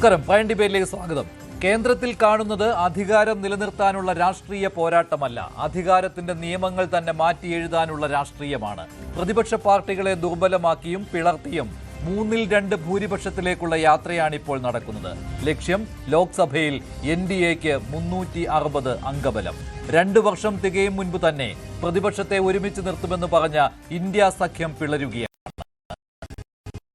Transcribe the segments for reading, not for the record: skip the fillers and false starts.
നമസ്കാരം. പ്രൈം ഡിബേറ്റിലേക്ക് സ്വാഗതം. കേന്ദ്രത്തിൽ കാണുന്നത് അധികാരം നിലനിർത്താനുള്ള രാഷ്ട്രീയ പോരാട്ടമല്ല, അധികാരത്തിന്റെ നിയമങ്ങൾ തന്നെ മാറ്റി എഴുതാനുള്ള രാഷ്ട്രീയമാണ്. പ്രതിപക്ഷ പാർട്ടികളെ ദുർബലമാക്കിയും പിളർത്തിയും 2/3 ഭൂരിപക്ഷത്തിലേക്കുള്ള യാത്രയാണിപ്പോൾ നടക്കുന്നത്. ലക്ഷ്യം ലോക്സഭയിൽ NDAക്ക് 360 അംഗബലം. 2 വർഷം തികയും മുൻപ് തന്നെ പ്രതിപക്ഷത്തെ ഒരുമിച്ച് നിർത്തുമെന്ന് പറഞ്ഞ ഇന്ത്യ സഖ്യം പിളരുകയാണ്.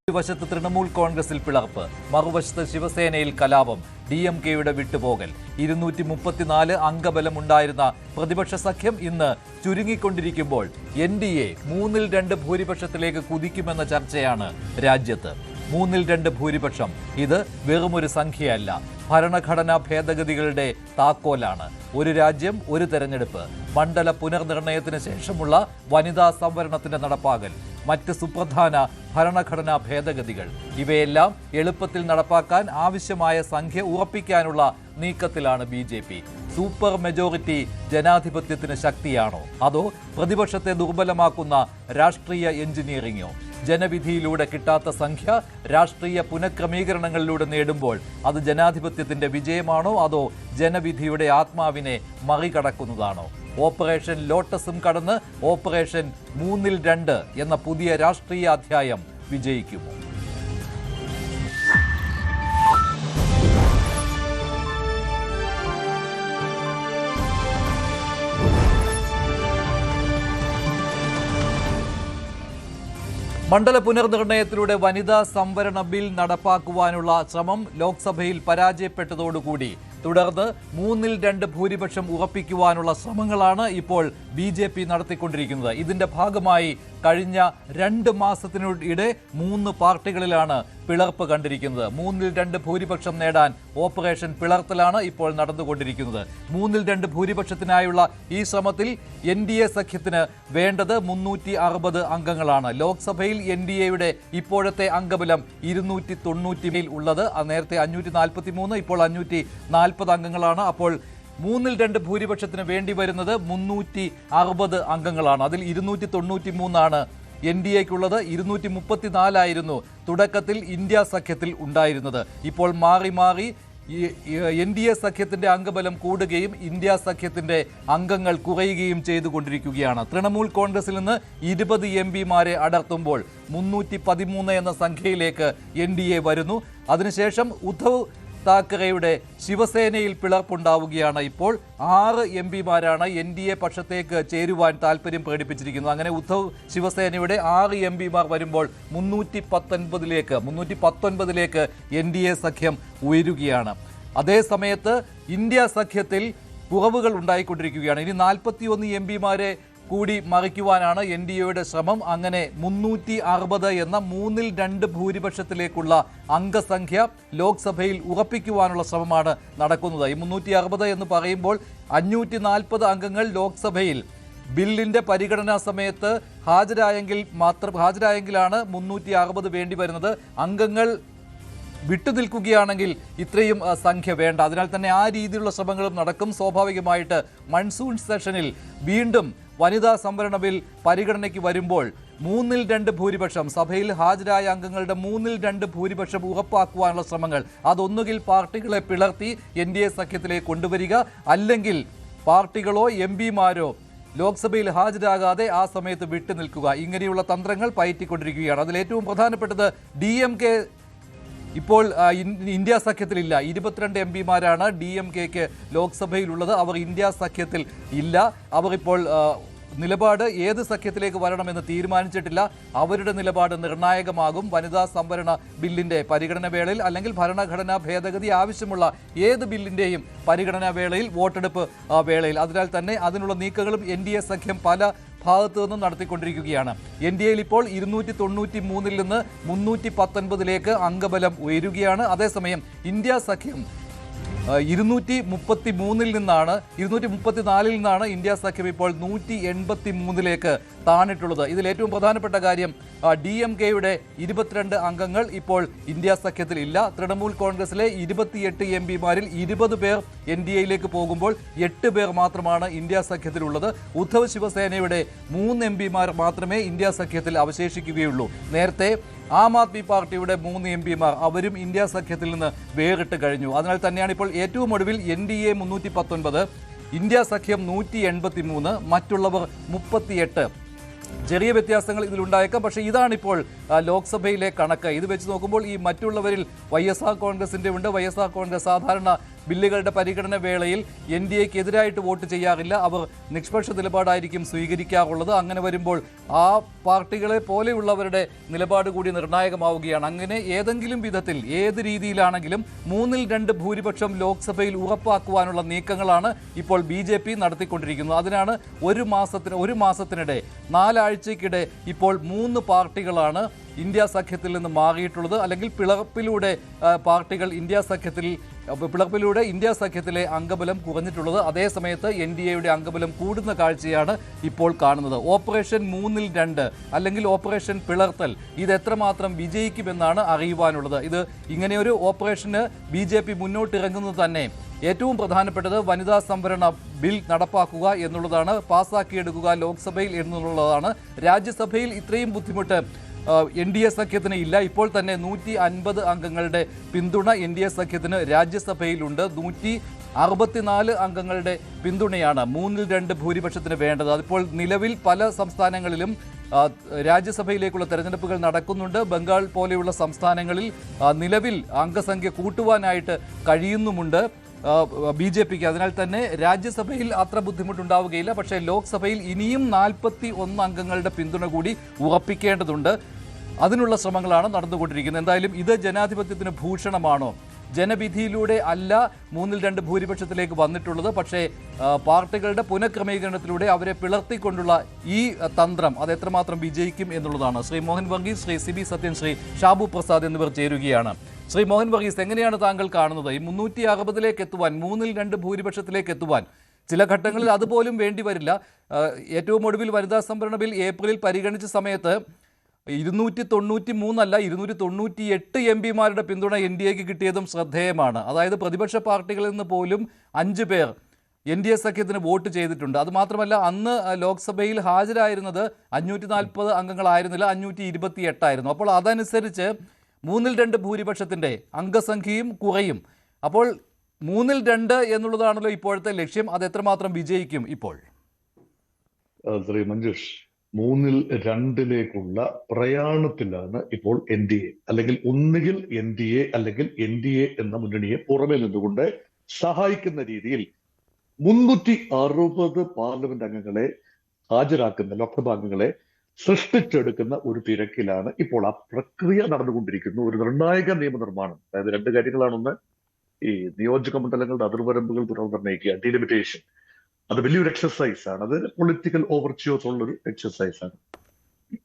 ഒരു വശത്ത് തൃണമൂൽ കോൺഗ്രസിൽ പിളർപ്പ്, മറുവശത്ത് ശിവസേനയിൽ കലാപം, DMKയുടെ വിട്ടുപോകൽ. 234 അംഗബലമുണ്ടായിരുന്ന പ്രതിപക്ഷ സഖ്യം ഇന്ന് ചുരുങ്ങിക്കൊണ്ടിരിക്കുമ്പോൾ NDA 2/3 ഭൂരിപക്ഷത്തിലേക്ക് കുതിക്കുമെന്ന ചർച്ചയാണ് രാജ്യത്ത്. 2/3 ഭൂരിപക്ഷം ഇത് വെറുമൊരു സംഖ്യയല്ല, ഭരണഘടനാ ഭേദഗതികളുടെ താക്കോലാണ്. ഒരു രാജ്യം ഒരു തെരഞ്ഞെടുപ്പ്, മണ്ഡല പുനർനിർണയത്തിന് ശേഷമുള്ള വനിതാ സംവരണത്തിന്റെ നടപ്പാകൽ, മറ്റ് സുപ്രധാന ഭരണഘടനാ ഭേദഗതികൾ, ഇവയെല്ലാം എളുപ്പത്തിൽ നടപ്പാക്കാൻ ആവശ്യമായ സംഖ്യ ഉറപ്പിക്കാനുള്ള നീക്കത്തിലാണ് BJP. സൂപ്പർ മെജോറിറ്റി ജനാധിപത്യത്തിന് ശക്തിയാണോ, അതോ പ്രതിപക്ഷത്തെ ദുർബലമാക്കുന്ന രാഷ്ട്രീയ എഞ്ചിനീയറിംഗോ? ജനവിധിയിലൂടെ കിട്ടാത്ത സംഖ്യ രാഷ്ട്രീയ പുനഃക്രമീകരണങ്ങളിലൂടെ നേടുമ്പോൾ അത് ജനാധിപത്യത്തിന്റെ വിജയമാണോ, അതോ ജനവിധിയുടെ ആത്മാവിനെ മറികടക്കുന്നതാണോ? ഓപ്പറേഷൻ ലോട്ടസും കടന്ന് ഓപ്പറേഷൻ 3/2 എന്ന പുതിയ രാഷ്ട്രീയ അധ്യായം വിജയിക്കുമോ? മണ്ഡല പുനർനിർണയത്തിലൂടെ വനിതാ സംവരണ ബിൽ നടപ്പാക്കുവാനുള്ള ശ്രമം ലോക്സഭയിൽ പരാജയപ്പെട്ടതോടുകൂടി തുടർന്ന് 2/3 ഭൂരിപക്ഷം ഉറപ്പിക്കുവാനുള്ള ശ്രമങ്ങളാണ് ഇപ്പോൾ BJP നടത്തിക്കൊണ്ടിരിക്കുന്നത്. ഇതിന്റെ ഭാഗമായി കഴിഞ്ഞ 2 മാസത്തിനിടെ 3 പാർട്ടികളിലാണ് പിളർപ്പ് കണ്ടിരിക്കുന്നത്. 2/3 ഭൂരിപക്ഷം നേടാൻ ഓപ്പറേഷൻ പിളർത്തലാണ് ഇപ്പോൾ നടന്നുകൊണ്ടിരിക്കുന്നത്. 2/3 ഭൂരിപക്ഷത്തിനായുള്ള ഈ ശ്രമത്തിൽ NDA സഖ്യത്തിന് വേണ്ടത് 360 അംഗങ്ങളാണ്. ലോക്സഭയിൽ NDAയുടെ ഇപ്പോഴത്തെ അംഗബലം 290 ഉള്ളത്. നേരത്തെ 543, ഇപ്പോൾ 540 അംഗങ്ങളാണ്. അപ്പോൾ 2/3 ഭൂരിപക്ഷത്തിന് വേണ്ടി വരുന്നത് 360 അംഗങ്ങളാണ്. അതിൽ 293 NDAക്കുള്ളത്. 234 തുടക്കത്തിൽ ഇന്ത്യ സഖ്യത്തിൽ ഉണ്ടായിരുന്നത്. ഇപ്പോൾ മാറി മാറി NDA സഖ്യത്തിന്റെ അംഗബലം കൂടുകയും ഇന്ത്യ സഖ്യത്തിന്റെ അംഗങ്ങൾ കുറയുകയും ചെയ്തുകൊണ്ടിരിക്കുകയാണ്. തൃണമൂൽ കോൺഗ്രസിൽ നിന്ന് 20 MPമാരെ അടർത്തുമ്പോൾ 313 എന്ന സംഖ്യയിലേക്ക് NDA വരുന്നു. അതിനുശേഷം ഉദ്ധവ് താക്കറെയുടെ ശിവസേനയിൽ പിളർപ്പുണ്ടാവുകയാണ്. ഇപ്പോൾ 6 MPമാരാണ് NDA പക്ഷത്തേക്ക് ചേരുവാൻ താല്പര്യം പ്രകടിപ്പിച്ചിരിക്കുന്നത്. അങ്ങനെ ഉദ്ധവ് ശിവസേനയുടെ 6 MPമാർ വരുമ്പോൾ 319 NDA സഖ്യം ഉയരുകയാണ്. അതേ സമയത്ത് ഇന്ത്യ സഖ്യത്തിൽ കുറവുകൾ ഉണ്ടായിക്കൊണ്ടിരിക്കുകയാണ്. ഇനി 41 MPമാരെ കൂടി മറിക്കുവാനാണ് NDAയുടെ ശ്രമം. അങ്ങനെ 360 എന്ന 2/3 ഭൂരിപക്ഷത്തിലേക്കുള്ള അംഗസംഖ്യ ലോക്സഭയിൽ ഉറപ്പിക്കുവാനുള്ള ശ്രമമാണ് നടക്കുന്നത്. ഈ 360 എന്ന് പറയുമ്പോൾ 540 അംഗങ്ങൾ ലോക്സഭയിൽ ബില്ലിന്റെ പരിഗണനാ സമയത്ത് ഹാജരായെങ്കിലാണ് 360 വേണ്ടി വരുന്നത്. അംഗങ്ങൾ വിട്ടുനിൽക്കുകയാണെങ്കിൽ ഇത്രയും സംഖ്യ വേണ്ട. അതിനാൽ തന്നെ ആ രീതിയിലുള്ള ശ്രമങ്ങളും നടക്കും. സ്വാഭാവികമായിട്ട് മൺസൂൺ സെഷനിൽ വീണ്ടും വനിതാ സംവരണ ബിൽ പരിഗണനയ്ക്ക് വരുമ്പോൾ 2/3 ഭൂരിപക്ഷം, സഭയിൽ ഹാജരായ അംഗങ്ങളുടെ 2/3 ഭൂരിപക്ഷം ഉറപ്പാക്കുവാനുള്ള ശ്രമങ്ങൾ, അതൊന്നുകിൽ പാർട്ടികളെ പിളർത്തി NDA സഖ്യത്തിലേക്ക് കൊണ്ടുവരിക, അല്ലെങ്കിൽ പാർട്ടികളോ MPമാരോ ലോക്സഭയിൽ ഹാജരാകാതെ ആ സമയത്ത് വിട്ടുനിൽക്കുക. ഇങ്ങനെയുള്ള തന്ത്രങ്ങൾ പയറ്റിക്കൊണ്ടിരിക്കുകയാണ്. അതിൽ ഏറ്റവും പ്രധാനപ്പെട്ടത് DMK ഇപ്പോൾ ഇന്ത്യ സഖ്യത്തിലില്ല. 22 MPമാരാണ് DMKക്ക് ലോക്സഭയിലുള്ളത്. അവർ ഇന്ത്യ സഖ്യത്തിൽ ഇല്ല. അവർ ഇപ്പോൾ നിലപാട് ഏത് സഖ്യത്തിലേക്ക് വരണമെന്ന് തീരുമാനിച്ചിട്ടില്ല. അവരുടെ നിലപാട് നിർണായകമാകും. വനിതാ സംവരണ ബില്ലിന്റെ പരിഗണന വേളയിൽ, അല്ലെങ്കിൽ ഭരണഘടനാ ഭേദഗതി ആവശ്യമുള്ള ഏത് ബില്ലിന്റെയും പരിഗണനാ വേളയിൽ, വോട്ടെടുപ്പ് വേളയിൽ. അതിനാൽ തന്നെ അതിനുള്ള നീക്കങ്ങളും NDA സഖ്യം പല ഭാഗത്തു നിന്നും നടത്തിക്കൊണ്ടിരിക്കുകയാണ്. NDAയിൽ ഇപ്പോൾ 293 നിന്ന് 319 അംഗബലം ഉയരുകയാണ്. അതേസമയം ഇന്ത്യ സഖ്യം 234 നിന്നാണ് ഇന്ത്യ സഖ്യം ഇപ്പോൾ 183 താണിട്ടുള്ളത്. ഇതിൽ ഏറ്റവും പ്രധാനപ്പെട്ട കാര്യം DMK-യുടെ 22 അംഗങ്ങൾ ഇപ്പോൾ ഇന്ത്യ സഖ്യത്തിൽ ഇല്ല. തൃണമൂൽ കോൺഗ്രസിലെ 28 MP-മാരിൽ 20 പേർ NDA-യിലേക്ക് പോകുമ്പോൾ 8 പേർ മാത്രമാണ് ഇന്ത്യ സഖ്യത്തിലുള്ളത്. ഉദ്ധവ് ശിവസേനയുടെ 3 MP-മാർ മാത്രമേ ഇന്ത്യ സഖ്യത്തിൽ അവശേഷിക്കുകയുള്ളൂ. നേരത്തെ ആം ആദ്മി പാർട്ടിയുടെ 3 MP-മാർ അവരും ഇന്ത്യ സഖ്യത്തിൽ നിന്ന് വേറിട്ട് കഴിഞ്ഞു. അതിനാൽ തന്നെയാണ് ഇപ്പോൾ ഏറ്റവും ഒടുവിൽ NDA 319, ഇന്ത്യ സഖ്യം 183, മറ്റുള്ളവർ 38. ചെറിയ വ്യത്യാസങ്ങൾ ഇതിലുണ്ടായേക്കാം. പക്ഷേ ഇതാണിപ്പോൾ ലോക്സഭയിലെ കണക്ക്. ഇത് വെച്ച് നോക്കുമ്പോൾ ഈ മറ്റുള്ളവരിൽ YSR കോൺഗ്രസിൻ്റെ ഉണ്ട്. YSR കോൺഗ്രസ് സാധാരണ ബില്ലുകളുടെ പരിഗണന വേളയിൽ NDA-ക്ക് എതിരായിട്ട് വോട്ട് ചെയ്യാറില്ല. അവർ നിഷ്പക്ഷ നിലപാടായിരിക്കും സ്വീകരിക്കാറുള്ളത്. അങ്ങനെ വരുമ്പോൾ ആ പാർട്ടികളെ പോലെയുള്ളവരുടെ നിലപാട് കൂടി നിർണായകമാവുകയാണ്. അങ്ങനെ ഏതെങ്കിലും വിധത്തിൽ ഏത് രീതിയിലാണെങ്കിലും 2/3 ഭൂരിപക്ഷം ലോക്സഭയിൽ ഉറപ്പാക്കുവാനുള്ള നീക്കങ്ങളാണ് ഇപ്പോൾ BJP നടത്തിക്കൊണ്ടിരിക്കുന്നത്. അതിനാണ് ഒരു മാസത്തിനിടെ 4 ആഴ്ചയ്ക്കിടെ ഇപ്പോൾ 3 പാർട്ടികളാണ് ഇന്ത്യ സഖ്യത്തിൽ നിന്ന് മാറിയിട്ടുള്ളത്. അല്ലെങ്കിൽ പിളർപ്പിലൂടെ ഇന്ത്യ സഖ്യത്തിലെ അംഗബലം കുറഞ്ഞിട്ടുള്ളത്. അതേസമയത്ത് NDA-യുടെ അംഗബലം കൂടുന്ന കാഴ്ചയാണ് ഇപ്പോൾ കാണുന്നത്. ഓപ്പറേഷൻ 3/2 അല്ലെങ്കിൽ ഓപ്പറേഷൻ പിളർത്തൽ ഇത് എത്രമാത്രം വിജയിക്കുമെന്നാണ് അറിയുവാനുള്ളത്. ഇത് ഇങ്ങനെയൊരു ഓപ്പറേഷന് BJP മുന്നോട്ടിറങ്ങുന്നത് തന്നെ ഏറ്റവും പ്രധാനപ്പെട്ടത് വനിതാ സംവരണ ബിൽ നടപ്പാക്കുക എന്നുള്ളതാണ്, പാസ്സാക്കിയെടുക്കുക ലോക്സഭയിൽ എന്നുള്ളതാണ്. രാജ്യസഭയിൽ ഇത്രയും ബുദ്ധിമുട്ട് NDA സഖ്യത്തിന് ഇല്ല. ഇപ്പോൾ തന്നെ 150 അംഗങ്ങളുടെ പിന്തുണ NDA സഖ്യത്തിന് രാജ്യസഭയിലുണ്ട്. 164 അംഗങ്ങളുടെ പിന്തുണയാണ് 2/3 ഭൂരിപക്ഷത്തിന് വേണ്ടത്. അതിപ്പോൾ നിലവിൽ പല സംസ്ഥാനങ്ങളിലും രാജ്യസഭയിലേക്കുള്ള തെരഞ്ഞെടുപ്പുകൾ നടക്കുന്നുണ്ട്. ബംഗാൾ പോലെയുള്ള സംസ്ഥാനങ്ങളിൽ നിലവിൽ അംഗസംഖ്യ കൂട്ടുവാനായിട്ട് കഴിയുന്നുമുണ്ട് BJP-ക്ക്. അതിനാൽ തന്നെ രാജ്യസഭയിൽ അത്ര ബുദ്ധിമുട്ടുണ്ടാവുകയില്ല. പക്ഷേ ലോക്സഭയിൽ ഇനിയും 41 അംഗങ്ങളുടെ പിന്തുണ കൂടി ഉറപ്പിക്കേണ്ടതുണ്ട്. അതിനുള്ള ശ്രമങ്ങളാണ് നടന്നുകൊണ്ടിരിക്കുന്നത്. എന്തായാലും ഇത് ജനാധിപത്യത്തിന് ഭൂഷണമാണോ? ജനവിധിയിലൂടെ അല്ല 2/3 ഭൂരിപക്ഷത്തിലേക്ക് വന്നിട്ടുള്ളത്. പക്ഷേ പാർട്ടികളുടെ പുനഃക്രമീകരണത്തിലൂടെ അവരെ പിളർത്തിക്കൊണ്ടുള്ള ഈ തന്ത്രം അത് എത്രമാത്രം വിജയിക്കും എന്നുള്ളതാണ്. ശ്രീ മോഹൻ വർഗീസ്, ശ്രീ CB സത്യൻ, ശ്രീ ഷാബു പ്രസാദ് എന്നിവർ ചേരുകയാണ്. ശ്രീ മോഹൻ വർഗീസ്, എങ്ങനെയാണ് താങ്കൾ കാണുന്നത് ഈ 360-ലേക്ക് എത്തുവാൻ, 2/3 ഭൂരിപക്ഷത്തിലേക്ക് എത്തുവാൻ? ചില ഘട്ടങ്ങളിൽ അതുപോലും വേണ്ടി വരില്ല. ഏറ്റവും ഒടുവിൽ വനിതാ സംവരണ ബിൽ ഏപ്രിലിൽ പരിഗണിച്ച സമയത്ത് 293 അല്ല 298 MP-മാരുടെ പിന്തുണ NDA-ക്ക് കിട്ടിയതും ശ്രദ്ധേയമാണ്. അതായത് പ്രതിപക്ഷ പാർട്ടികളിൽ നിന്ന് പോലും 5 പേർ NDA സഖ്യത്തിന് വോട്ട് ചെയ്തിട്ടുണ്ട്. അതുമാത്രമല്ല, അന്ന് ലോക്സഭയിൽ ഹാജരായിരുന്നത് 540 അംഗങ്ങളായിരുന്നില്ല, 528 ആയിരുന്നു. അപ്പോൾ അതനുസരിച്ച് 2/3 ഭൂരിപക്ഷത്തിൻ്റെ അംഗസംഖ്യയും കുറയും. അപ്പോൾ 2/3 എന്നുള്ളതാണല്ലോ ഇപ്പോഴത്തെ ലക്ഷ്യം. അത് എത്രമാത്രം വിജയിക്കും ഇപ്പോൾ? ശ്രീ മഞ്ജുഷ്, 2/3 പ്രയാണത്തിലാണ് ഇപ്പോൾ NDA. അല്ലെങ്കിൽ ഒന്നുകിൽ NDA അല്ലെങ്കിൽ NDA എന്ന മുന്നണിയെ പുറമെ നിന്നുകൊണ്ട് സഹായിക്കുന്ന രീതിയിൽ 360 പാർലമെന്റ് അംഗങ്ങളെ ഹാജരാക്കുന്ന, ലോക്സഭാ അംഗങ്ങളെ സൃഷ്ടിച്ചെടുക്കുന്ന ഒരു തിരക്കിലാണ് ഇപ്പോൾ. ആ പ്രക്രിയ നടന്നുകൊണ്ടിരിക്കുന്നു. ഒരു നിർണായക നിയമനിർമ്മാണം, അതായത് 2 കാര്യങ്ങളാണ്. ഒന്ന്, ഈ നിയോജക മണ്ഡലങ്ങളുടെ അതിർവരമ്പുകൾ പുനർനിർണ്ണയിക്കുക, ഡീലിമിറ്റേഷൻ. അത് വലിയൊരു എക്സസൈസ് ആണ്. അത് പൊളിറ്റിക്കൽ ഓവർച്യൂസ് ഉള്ളൊരു എക്സസൈസ് ആണ്.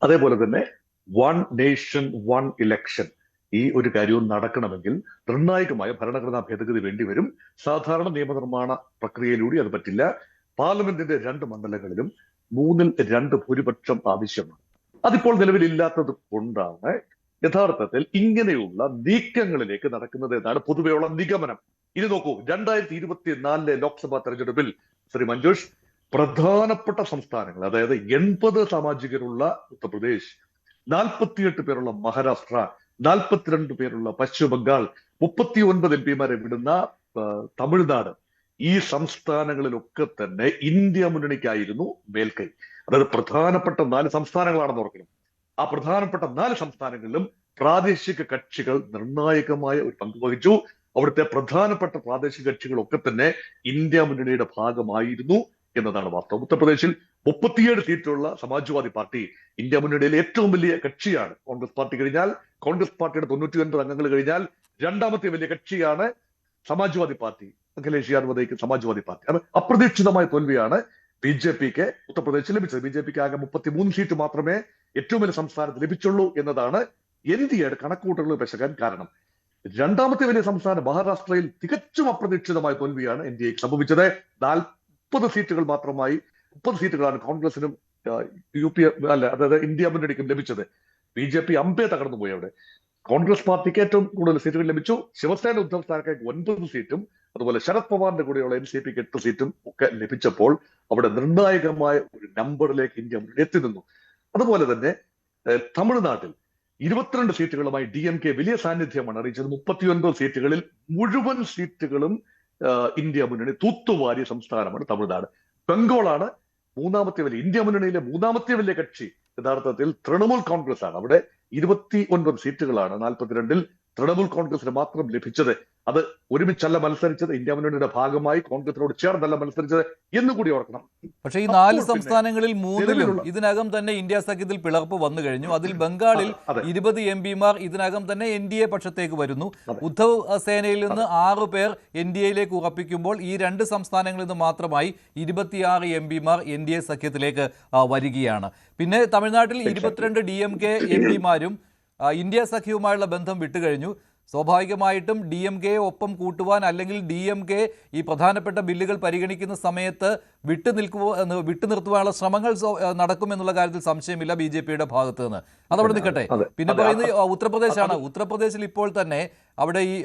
അതേപോലെ തന്നെ 1 നേഷൻ 1 ഇലക്ഷൻ, ഈ ഒരു കാര്യവും നടക്കണമെങ്കിൽ നിർണായകമായ ഭരണഘടനാ ഭേദഗതി വേണ്ടിവരും. സാധാരണ നിയമനിർമ്മാണ പ്രക്രിയയിലൂടെ അത് പറ്റില്ല. പാർലമെന്റിന്റെ 2 മണ്ഡലങ്ങളിലും 2/3 ഭൂരിപക്ഷം ആവശ്യമാണ്. അതിപ്പോൾ നിലവിലില്ലാത്തത് കൊണ്ടാണ് യഥാർത്ഥത്തിൽ ഇങ്ങനെയുള്ള നീക്കങ്ങളിലേക്ക് നടക്കുന്നത് എന്നാണ് പൊതുവെയുള്ള നിഗമനം. ഇനി നോക്കൂ, 2024 ലോക്സഭാ തെരഞ്ഞെടുപ്പിൽ ശ്രീ മഞ്ജുഷ്, പ്രധാനപ്പെട്ട സംസ്ഥാനങ്ങൾ, അതായത് 80 സാമാജികരുള്ള ഉത്തർപ്രദേശ്, 48 പേരുള്ള മഹാരാഷ്ട്ര, 42 പേരുള്ള പശ്ചിമ ബംഗാൾ, 39 MP-മാരെ വിടുന്ന തമിഴ്നാട്, ഈ സംസ്ഥാനങ്ങളിലൊക്കെ തന്നെ ഇന്ത്യ മുന്നണിക്കായിരുന്നു മേൽക്കൈ. അതായത് പ്രധാനപ്പെട്ട 4 സംസ്ഥാനങ്ങളാണെന്ന് ഓർക്കണം. ആ പ്രധാനപ്പെട്ട 4 സംസ്ഥാനങ്ങളിലും പ്രാദേശിക കക്ഷികൾ നിർണായകമായ ഒരു പങ്ക് വഹിച്ചു. അവിടുത്തെ പ്രധാനപ്പെട്ട പ്രാദേശിക കക്ഷികളൊക്കെ തന്നെ ഇന്ത്യ മുന്നണിയുടെ ഭാഗമായിരുന്നു എന്നതാണ് വാസ്തവം. ഉത്തർപ്രദേശിൽ 37 സീറ്റുള്ള സമാജ്വാദി പാർട്ടി ഇന്ത്യ മുന്നണിയിലെ ഏറ്റവും വലിയ കക്ഷിയാണ്. കോൺഗ്രസ് പാർട്ടി കഴിഞ്ഞാൽ, കോൺഗ്രസ് പാർട്ടിയുടെ 99 അംഗങ്ങൾ കഴിഞ്ഞാൽ രണ്ടാമത്തെ വലിയ കക്ഷിയാണ് സമാജ്വാദി പാർട്ടി. അഖിലേഷ് യാദവ് നയിക്കുന്ന സമാജ്വാദി പാർട്ടി. അത് അപ്രതീക്ഷിതമായ തോൽവിയാണ് BJP-ക്ക് ഉത്തർപ്രദേശിൽ ലഭിച്ചത്. BJP-ക്ക് ആകെ 33 സീറ്റ് മാത്രമേ ഏറ്റവും വലിയ സംസ്ഥാനത്ത് ലഭിച്ചുള്ളൂ എന്നതാണ് NDA-യുടെ കണക്കുകൂട്ടലുകൾ പെശകാൻ കാരണം. രണ്ടാമത്തെ വലിയ സംസ്ഥാനം മഹാരാഷ്ട്രയിൽ തികച്ചും അപ്രതീക്ഷിതമായ തോൽവിയാണ് NDAക്ക് സംഭവിച്ചത്. 40 സീറ്റുകൾ മാത്രമായി 30 സീറ്റുകളാണ് കോൺഗ്രസിനും UP അല്ല അതായത് ഇന്ത്യ മുന്നണിക്കും ലഭിച്ചത്. BJP അമ്പേ തകർന്നു പോയി അവിടെ. കോൺഗ്രസ് പാർട്ടിക്ക് ഏറ്റവും കൂടുതൽ സീറ്റുകൾ ലഭിച്ചു. ശിവസേന ഉദ്ധവ് താക്കറേക്ക് 9 സീറ്റും അതുപോലെ ശരത് പവാറിന്റെ കൂടെയുള്ള NCPക്ക് 8 സീറ്റും ഒക്കെ ലഭിച്ചപ്പോൾ അവിടെ നിർണായകമായ ഒരു നമ്പറിലേക്ക് ഇന്ത്യ എത്തി നിന്നു. അതുപോലെ തന്നെ തമിഴ്നാട്ടിൽ 22 സീറ്റുകളുമായി DMK വലിയ സാന്നിധ്യമാണ് അറിയിച്ചത്. 39 സീറ്റുകളിൽ മുഴുവൻ സീറ്റുകളും ഇന്ത്യ മുന്നണി തൂത്തുവാരിയ സംസ്ഥാനമാണ് തമിഴ്നാട്. ബംഗാളാണ് മൂന്നാമത്തെ വലിയ ഇന്ത്യ മുന്നണിയിലെ മൂന്നാമത്തെ വലിയ കക്ഷി. യഥാർത്ഥത്തിൽ തൃണമൂൽ കോൺഗ്രസ് ആണ്. അവിടെ 29 സീറ്റുകളാണ് 42-ൽ തൃണമൂൽ കോൺഗ്രസിന് മാത്രം ലഭിച്ചത്. അത് ഒരുമിച്ചല്ല മത്സരിച്ചത്, ഇന്ത്യ മുന്നണിയുടെ ഭാഗമായി കോൺഗ്രസിനോട് ചേർന്നല്ല മത്സരിച്ചത് എന്നുകൂടി ഓർക്കണം. പക്ഷേ ഈ 4 സംസ്ഥാനങ്ങളിൽ 3-ലും ഇതിനകം തന്നെ ഇന്ത്യ സഖ്യത്തിൽ പിളർപ്പ് വന്നു കഴിഞ്ഞു. അതിൽ ബംഗാളിൽ 20 MP-മാർ ഇതിനകം തന്നെ NDA പക്ഷത്തേക്ക് വരുന്നു. ഉദ്ധവ് സേനയിൽ നിന്ന് 6 പേർ NDAയിലേക്ക് ഉറപ്പിക്കുമ്പോൾ ഈ 2 സംസ്ഥാനങ്ങളിൽ നിന്ന് മാത്രമായി 26 MP-മാർ NDA സഖ്യത്തിലേക്ക് വരികയാണ്. പിന്നെ തമിഴ്നാട്ടിൽ 22 DMK MP-മാരും ഇന്ത്യ സഖ്യവുമായുള്ള ബന്ധം വിട്ടുകഴിഞ്ഞു. സ്വാഭാവികമായിട്ടും DMKയെ ഒപ്പം കൂട്ടുവാൻ അല്ലെങ്കിൽ DMK ഈ പ്രധാനപ്പെട്ട ബില്ലുകൾ പരിഗണിക്കുന്ന സമയത്ത് വിട്ടുനിർത്തുവാനുള്ള ശ്രമങ്ങൾ നടക്കുമെന്നുള്ള കാര്യത്തിൽ സംശയമില്ല BJPയുടെ ഭാഗത്ത് നിന്ന്. അതവിടെ നിൽക്കട്ടെ. പിന്നെ പറയുന്നത് ഉത്തർപ്രദേശാണ്. ഉത്തർപ്രദേശിൽ ഇപ്പോൾ തന്നെ അവിടെ ഈ